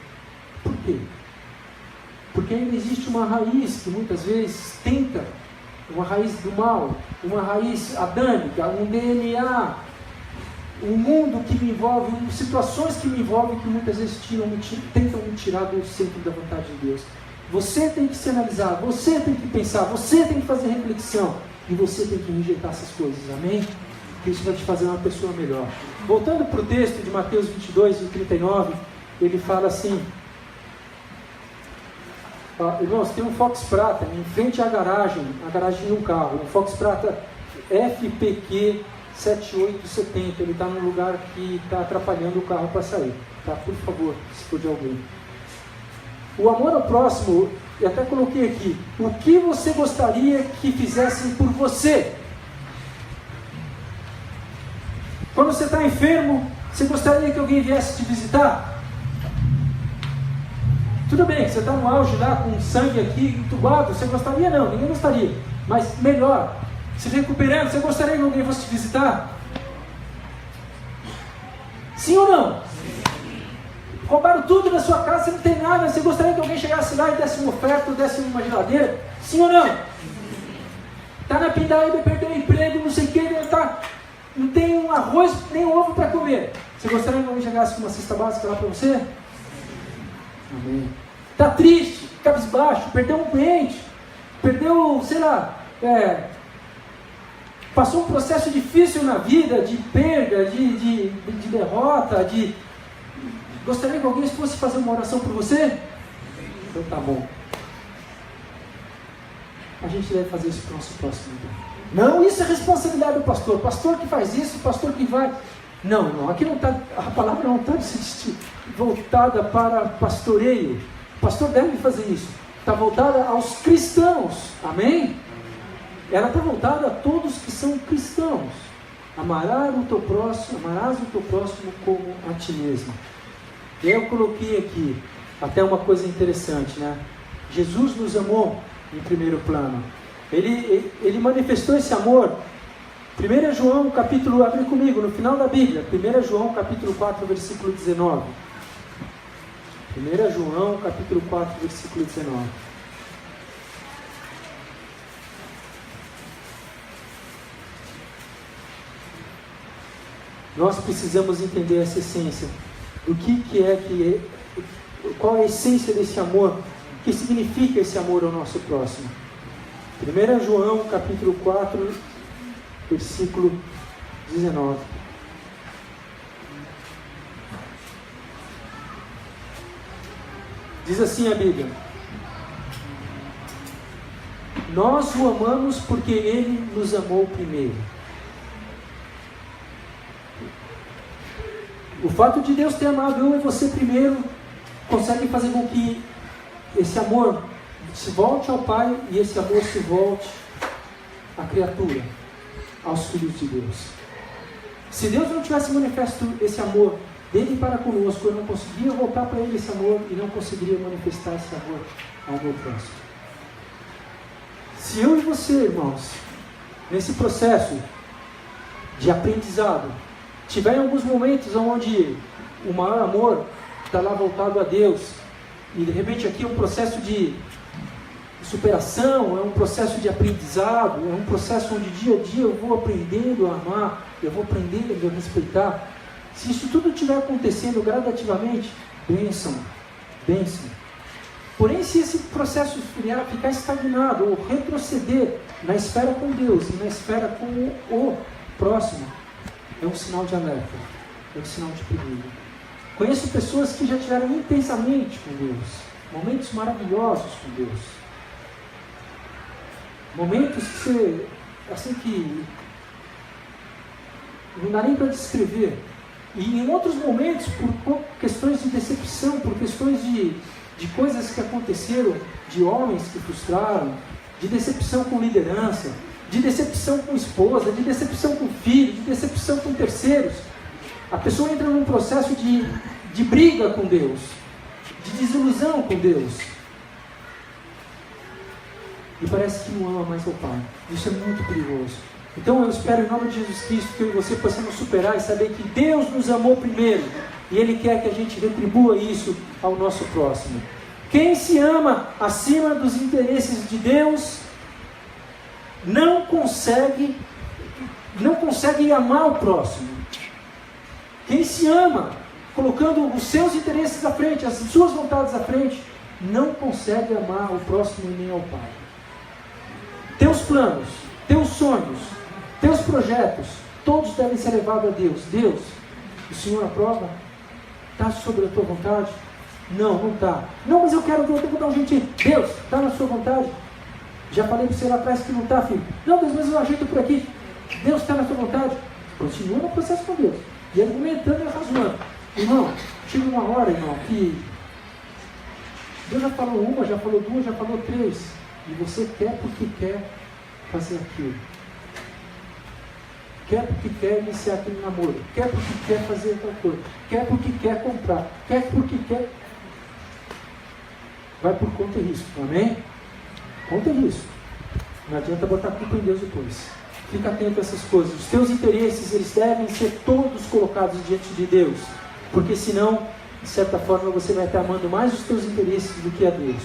Por quê? Porque ainda existe uma raiz que muitas vezes tenta, uma raiz do mal, uma raiz adâmica, um DNA, um mundo que me envolve, situações que me envolvem que muitas vezes tentam me tirar do centro da vontade de Deus. Você tem que se analisar, você tem que pensar, você tem que fazer reflexão e você tem que rejeitar essas coisas, amém? Que isso vai te fazer uma pessoa melhor. Voltando para o texto de Mateus 22 e 39, ele fala assim, irmãos, tem um Fox Prata em frente à garagem de um carro, um Fox Prata FPQ 7870, ele está num lugar que está atrapalhando o carro para sair, tá? Por favor, se for de alguém. O amor ao próximo, eu até coloquei aqui, o que você gostaria que fizessem por você? Quando você está enfermo, você gostaria que alguém viesse te visitar? Tudo bem, você está no auge lá, com sangue aqui, entubado, você gostaria? Não, ninguém gostaria. Mas melhor, se recuperando, você gostaria que alguém fosse te visitar? Sim ou não? Roubaram tudo na sua casa, você não tem nada, você gostaria que alguém chegasse lá e desse uma oferta, ou desse uma geladeira? Sim ou não? Está na pindaíba, perdeu o emprego, não sei o que, não tem um arroz, nem um ovo para comer. Você gostaria que alguém chegasse com uma cesta básica lá para você? Amém. Está triste, cabisbaixo, perdeu um cliente, perdeu, sei lá, passou um processo difícil na vida, de perda, de derrota, gostaria que alguém fosse fazer uma oração por você? Então tá bom. A gente deve fazer isso para o nosso próximo. Não, isso é responsabilidade do pastor. Pastor que faz isso, pastor que vai... Não, aqui não está, a palavra não está voltada para pastoreio. O pastor deve fazer isso. Está voltada aos cristãos. Amém? Ela está voltada a todos que são cristãos. Amarás o teu próximo como a ti mesmo. E aí eu coloquei aqui até uma coisa interessante, né? Jesus nos amou em primeiro plano. Ele manifestou esse amor. 1 João capítulo, abre comigo, no final da Bíblia, 1 João capítulo 4, versículo 19. 1 João capítulo 4, versículo 19. Nós precisamos entender essa essência. O qual é a essência desse amor? O que significa esse amor ao nosso próximo? 1 João capítulo 4, versículo 19. Diz assim a Bíblia: nós o amamos porque Ele nos amou primeiro. O fato de Deus ter amado eu e você primeiro consegue fazer com que esse amor se volte ao Pai e esse amor se volte à criatura, aos filhos de Deus. Se Deus não tivesse manifesto esse amor dele para conosco, eu não conseguiria voltar para Ele esse amor e não conseguiria manifestar esse amor ao meu próximo. Se eu e você, irmãos, nesse processo de aprendizado, tiver alguns momentos onde o maior amor está lá voltado a Deus, e de repente aqui é um processo de superação, é um processo de aprendizado, é um processo onde dia a dia eu vou aprendendo a amar, eu vou aprendendo a respeitar. Se isso tudo estiver acontecendo gradativamente, bênção, bênção. Porém, se esse processo ficar estagnado ou retroceder na esfera com Deus e na esfera com o próximo, é um sinal de alerta, é um sinal de perigo. Conheço pessoas que já tiveram intensamente com Deus, momentos maravilhosos com Deus, momentos que você, assim que não dá nem para descrever. E em outros momentos, por questões de decepção, por questões de coisas que aconteceram, de homens que frustraram, de decepção com liderança, de decepção com esposa, de decepção com filho, de decepção com terceiros. A pessoa entra num processo de briga com Deus, de desilusão com Deus. E parece que não ama mais o Pai. Isso é muito perigoso. Então eu espero em nome de Jesus Cristo que eu e você possamos superar e saber que Deus nos amou primeiro. E Ele quer que a gente retribua isso ao nosso próximo. Quem se ama acima dos interesses de Deus não consegue amar o próximo. Quem se ama colocando os seus interesses à frente, as suas vontades à frente, não consegue amar o próximo e nem ao Pai. Teus planos, teus sonhos, teus projetos, todos devem ser levados a Deus. Deus, o Senhor aprova? Está sobre a tua vontade? Não, não está. Não, mas eu vou dar um jeitinho. Deus, está na sua vontade? Já falei para você lá atrás que não está, filho. Não, Deus, mas eu ajeito por aqui. Deus está na sua vontade? Continua no processo com Deus. E argumentando e razoando. Irmão, chega uma hora, irmão, que Deus já falou uma, já falou duas, já falou três. E você quer porque quer fazer aquilo. Quer porque quer iniciar aquele namoro. Quer porque quer fazer tal coisa. Quer porque quer comprar. Quer porque quer. Vai por conta e risco, amém? Conta e risco. Não adianta botar a culpa em Deus depois. Fica atento a essas coisas. Os teus interesses, eles devem ser todos colocados diante de Deus. Porque senão, de certa forma, você vai estar amando mais os teus interesses do que a Deus.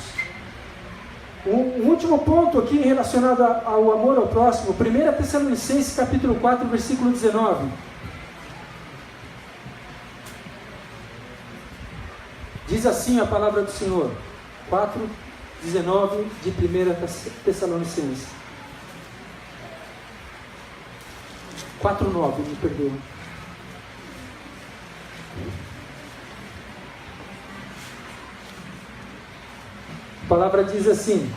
Um último ponto aqui relacionado ao amor ao próximo. 1 Tessalonicenses capítulo 4, versículo 19. Diz assim a palavra do Senhor. 4, 19 de 1 Tessalonicenses. 4:9, me perdoa. A palavra diz assim: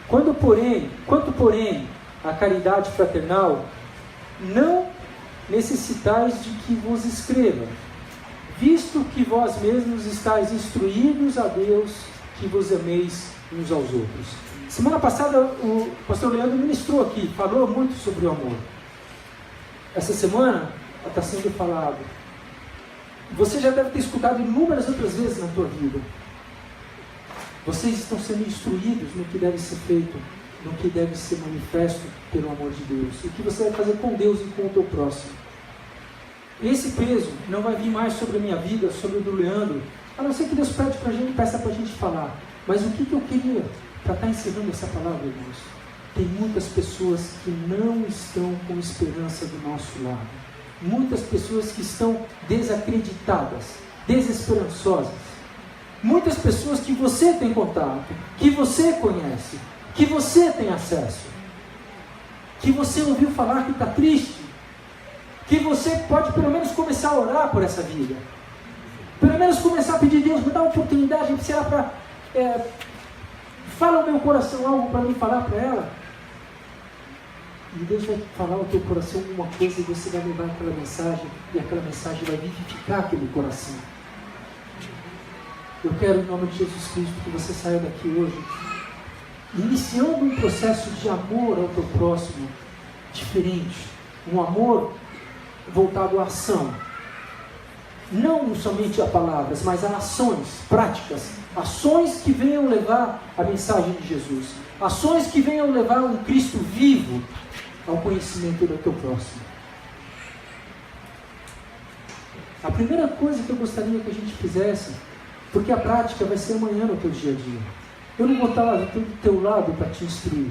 quanto porém a caridade fraternal, não necessitais de que vos escreva, visto que vós mesmos estáis instruídos a Deus, que vos ameis uns aos outros. Semana passada o pastor Leandro ministrou aqui, falou muito sobre o amor. Essa semana está sendo falado. Você já deve ter escutado inúmeras outras vezes na tua vida. Vocês estão sendo instruídos no que deve ser feito, no que deve ser manifesto pelo amor de Deus. O que você vai fazer com Deus e com o teu próximo. Esse peso não vai vir mais sobre a minha vida, sobre o do Leandro, a não ser que Deus peça para a gente falar. Mas o que eu queria, para estar encerrando essa palavra, irmãos? Tem muitas pessoas que não estão com esperança do nosso lado. Muitas pessoas que estão desacreditadas, desesperançosas. Muitas pessoas que você tem contato, que você conhece, que você tem acesso, que você ouviu falar que está triste, que você pode pelo menos começar a orar por essa vida, pelo menos começar a pedir a Deus, me dá uma oportunidade, sei lá, para fala ao meu coração algo para mim falar para ela, e Deus vai falar ao teu coração alguma coisa e você vai levar aquela mensagem, e aquela mensagem vai vivificar aquele coração. Eu quero, em nome de Jesus Cristo, que você saia daqui hoje iniciando um processo de amor ao teu próximo diferente, um amor voltado à ação, não somente a palavras, mas a ações práticas, ações que venham levar a mensagem de Jesus, ações que venham levar um Cristo vivo ao conhecimento do teu próximo. A primeira coisa que eu gostaria que a gente fizesse, porque a prática vai ser amanhã no teu dia a dia. Eu não vou estar do teu lado para te instruir,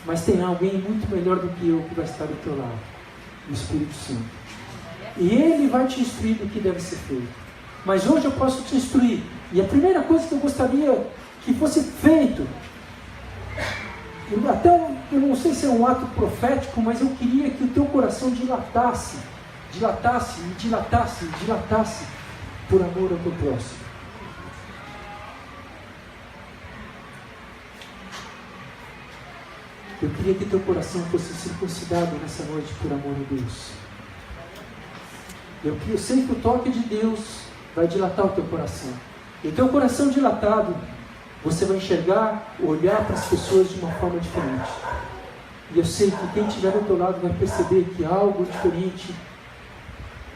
mas tem alguém muito melhor do que eu que vai estar do teu lado, o Espírito Santo. E Ele vai te instruir do que deve ser feito. Mas hoje eu posso te instruir. E a primeira coisa que eu gostaria que fosse feito, eu não sei se é um ato profético, mas eu queria que o teu coração dilatasse por amor ao teu próximo. Eu queria que teu coração fosse circuncidado nessa noite por amor a Deus. Eu sei que o toque de Deus vai dilatar o teu coração. E o teu coração dilatado, você vai enxergar, olhar para as pessoas de uma forma diferente. E eu sei que quem estiver do teu lado vai perceber que algo diferente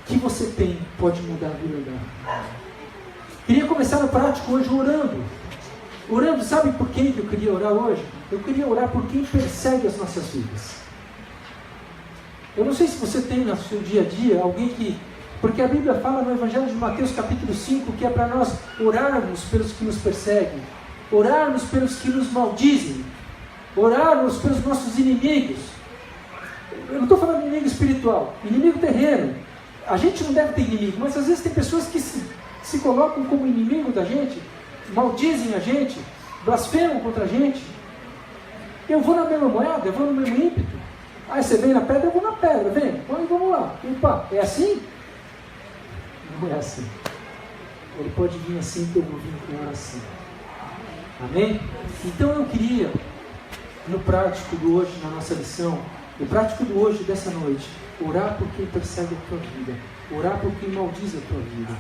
que você tem pode mudar a vida dela. Queria começar no prático hoje orando. Orando, sabe por quem que eu queria orar hoje? Eu queria orar por quem persegue as nossas vidas. Eu não sei se você tem no seu dia a dia alguém que... Porque a Bíblia fala no Evangelho de Mateus capítulo 5 que é para nós orarmos pelos que nos perseguem, orarmos pelos que nos maldizem, orarmos pelos nossos inimigos. Eu não estou falando de inimigo espiritual, inimigo terreno. A gente não deve ter inimigo, mas às vezes tem pessoas que se colocam como inimigo da gente, maldizem a gente, blasfemam contra a gente. Eu vou na mesma moeda, eu vou no mesmo ímpeto. Aí você vem na pedra, eu vou na pedra, vem, então vamos lá. Opa, é assim? Não é assim. Ele pode vir assim, que eu vou vir com oração. Amém? Então eu queria, no prático do hoje, na nossa lição, no prático do hoje, dessa noite, orar por quem persegue a tua vida, orar por quem maldiz a tua vida.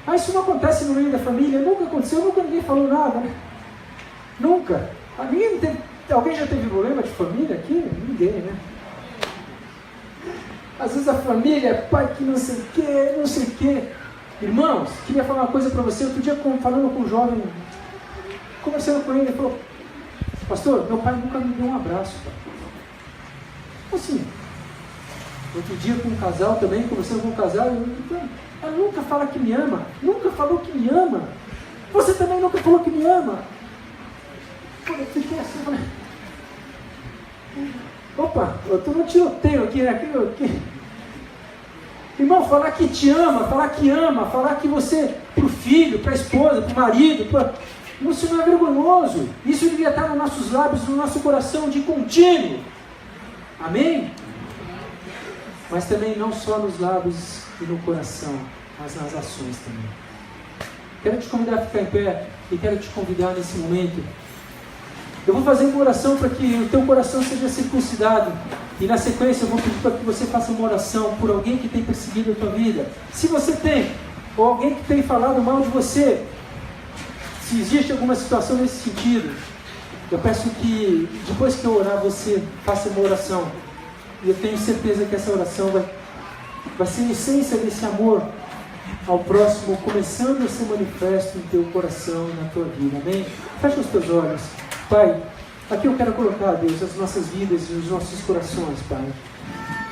Ah, isso não acontece no meio da família? Nunca aconteceu, nunca ninguém falou nada, né? Nunca. Alguém já teve problema de família aqui? Ninguém, né? Às vezes a família é pai que não sei o que, não sei o que. Irmãos, queria falar uma coisa para você. Outro dia, falando com um jovem, conversando com ele, ele falou: pastor, meu pai nunca me deu um abraço. Assim, outro dia com um casal também, conversando com um casal, ela nunca fala que me ama, nunca falou que me ama. Você também nunca falou que me ama. Eu fiquei assim, falei, opa, eu estou no tiroteio aqui, né? Irmão, falar que te ama, falar que ama, falar que você, para o filho, para a esposa, para o marido, isso não é vergonhoso. Isso devia estar nos nossos lábios, no nosso coração de contínuo. Amém? Mas também não só nos lábios e no coração, mas nas ações também. Quero te convidar a ficar em pé e quero te convidar nesse momento. Eu vou fazer uma oração para que o teu coração seja circuncidado. E na sequência eu vou pedir para que você faça uma oração por alguém que tem perseguido a tua vida. Se você tem, ou alguém que tem falado mal de você, se existe alguma situação nesse sentido, eu peço que depois que eu orar você faça uma oração. E eu tenho certeza que essa oração vai ser a essência desse amor ao próximo, começando a ser manifesto em teu coração e na tua vida. Amém? Fecha os teus olhos. Pai, aqui eu quero colocar, Deus, as nossas vidas e os nossos corações, Pai.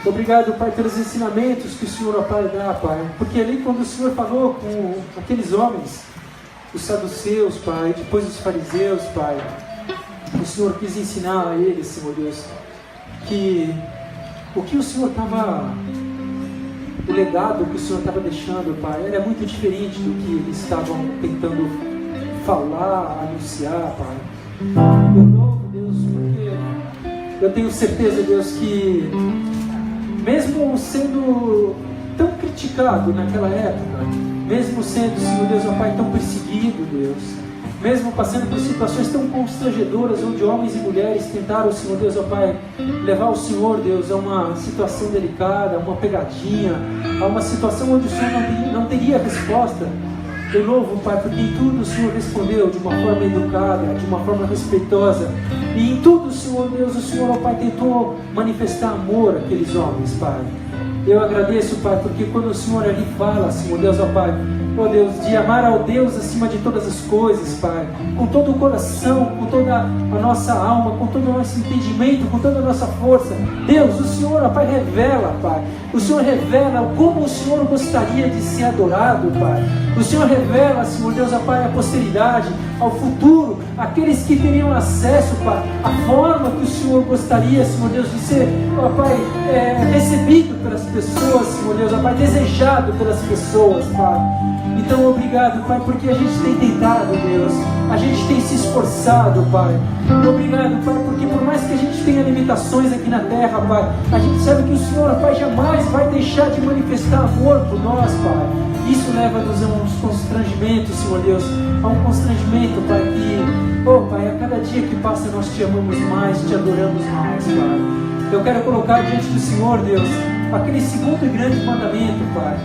Obrigado, Pai, pelos ensinamentos que o Senhor, ó Pai, dá, Pai. Porque ali quando o Senhor falou com aqueles homens, os saduceus, Pai, depois os fariseus, Pai, o Senhor quis ensinar a eles, Senhor Deus, que o que o Senhor estava, o legado que o Senhor estava deixando, Pai, era muito diferente do que eles estavam tentando falar, anunciar, Pai. Eu louvo, Deus, porque eu tenho certeza, Deus, que mesmo sendo tão criticado naquela época, mesmo sendo, Senhor Deus, ó Pai, tão perseguido, Deus, mesmo passando por situações tão constrangedoras, onde homens e mulheres tentaram, Senhor Deus, ó Pai, levar o Senhor, Deus, a uma situação delicada, a uma pegadinha, a uma situação onde o Senhor não teria resposta. Eu louvo, Pai, porque em tudo o Senhor respondeu de uma forma educada, de uma forma respeitosa. E em tudo, Senhor Deus, o Senhor, ó Pai, tentou manifestar amor àqueles homens, Pai. Eu agradeço, Pai, porque quando o Senhor ali fala, Senhor Deus, ó Pai, ó Deus, de amar ao Deus acima de todas as coisas, Pai, com todo o coração, com toda a nossa alma, com todo o nosso entendimento, com toda a nossa força. Deus, o Senhor, ó Pai, revela, Pai. O Senhor revela como o Senhor gostaria de ser adorado, Pai. O Senhor revela, Senhor Deus, ó Pai, a posteridade, ao futuro, aqueles que teriam acesso, Pai, a forma que o Senhor gostaria, Senhor Deus, de ser, ó Pai, recebido pelas pessoas, Senhor Deus, ó Pai, desejado pelas pessoas, Pai. Então, obrigado, Pai, porque a gente tem tentado, Deus, a gente tem se esforçado, Pai. Obrigado, Pai, porque por mais que a gente tenha limitações aqui na terra, Pai, a gente sabe que o Senhor, Pai, jamais vai deixar de manifestar amor por nós, Pai. Isso leva-nos a uns constrangimentos, Senhor Deus, a um constrangimento, Pai, que, oh Pai, a cada dia que passa nós te amamos mais, te adoramos mais, Pai. Eu quero colocar diante do Senhor, Deus, aquele segundo e grande mandamento, Pai,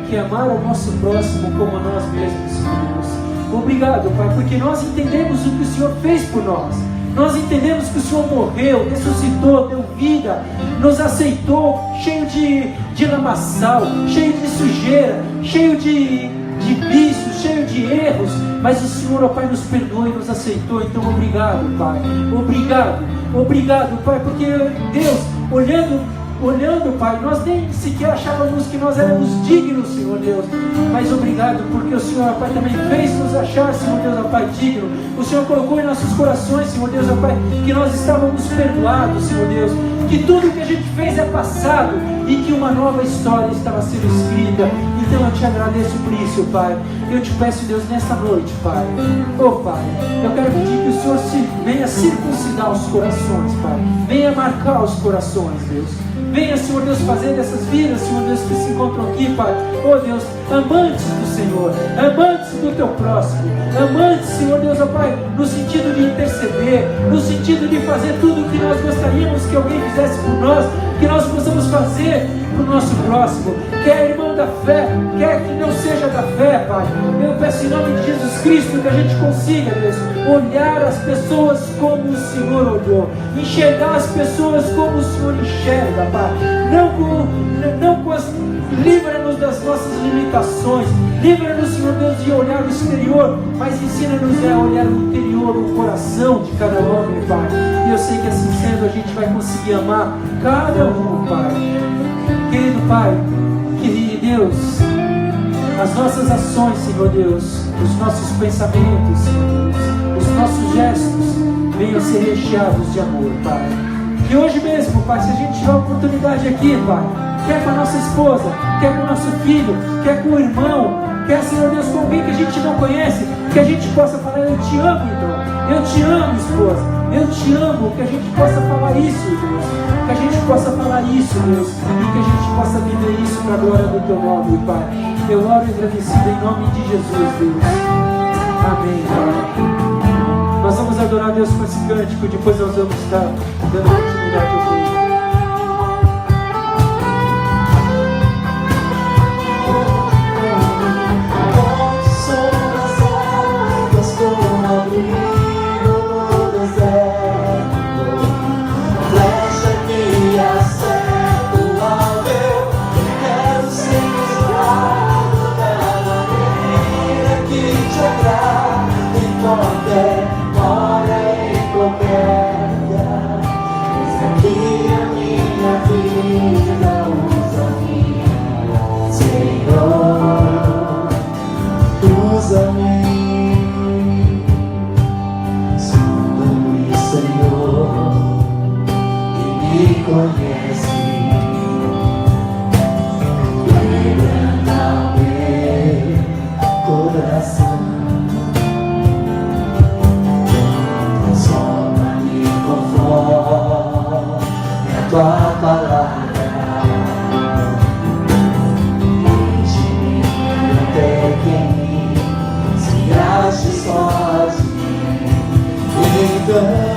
que é amar o nosso próximo como a nós mesmos, Senhor Deus. Obrigado, Pai, porque nós entendemos o que o Senhor fez por nós. Nós entendemos que o Senhor morreu, ressuscitou, deu vida, nos aceitou, cheio de lamaçal, cheio de sujeira, cheio de vícios, cheio de erros, mas o Senhor, ó Pai, nos perdoou e nos aceitou. Então obrigado, Pai, obrigado, Pai, porque Deus, olhando, Pai, nós nem sequer achávamos que nós éramos dignos, Senhor Deus, mas obrigado, porque o Senhor, ó Pai, também fez nos achar, Senhor Deus, ó Pai, digno. O Senhor colocou em nossos corações, Senhor Deus, ó Pai, que nós estávamos perdoados, Senhor Deus, que tudo que a gente fez é passado e que uma nova história estava sendo escrita. Então eu te agradeço por isso, Pai. Eu te peço, Deus, nesta noite, Pai, oh Pai, eu quero pedir que o Senhor venha circuncidar os corações, Pai, venha marcar os corações, Deus. Venha, Senhor Deus, fazer dessas vidas, Senhor Deus, que se encontram aqui, Pai, oh Deus, amantes do Senhor, amantes do Teu próximo, amantes, Senhor Deus, ó Pai, no sentido de interceder, no sentido de fazer tudo o que nós gostaríamos que alguém fizesse por nós, que nós possamos fazer para o nosso próximo, quer irmão da fé, quer que não seja da fé, Pai. Eu peço em nome de Jesus Cristo que a gente consiga, Deus, olhar as pessoas como o Senhor olhou, enxergar as pessoas como o Senhor enxerga, Pai. Livra-nos das nossas limitações, livra-nos, Senhor Deus, de olhar o exterior, mas ensina-nos a olhar o interior, o coração de cada homem, Pai. E eu sei que assim sendo a gente vai conseguir amar cada um, Pai. Querido Pai, que Deus, as nossas ações, Senhor Deus, os nossos pensamentos, Senhor Deus, os nossos gestos venham ser recheados de amor, Pai. Que hoje mesmo, Pai, se a gente tiver a oportunidade aqui, Pai, quer com a nossa esposa, quer com o nosso filho, quer com o irmão, quer, Senhor Deus, com alguém que a gente não conhece, que a gente possa falar: eu te amo, irmão, eu te amo, esposa, eu te amo, que a gente possa falar isso, Deus, que a gente possa falar isso, Deus, e que a gente possa viver isso para a glória do Teu nome, Pai. Eu oro agradecido em nome de Jesus, Deus. Amém, Pai. Nós vamos adorar a Deus com esse cântico, depois nós vamos estar dando continuidade ao culto. conhece. Quebranta meu coração, transforma-me conforme a tua palavra. Enche-me até que em mim se ache só de mim. Então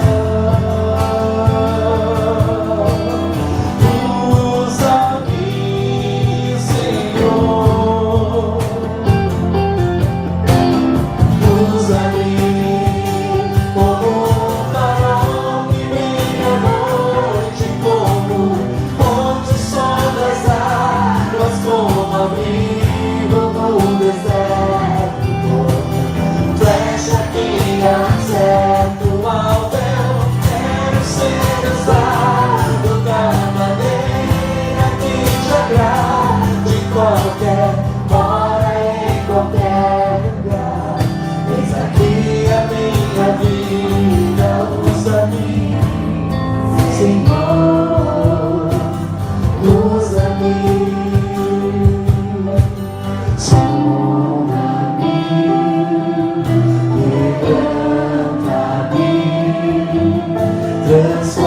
transforma.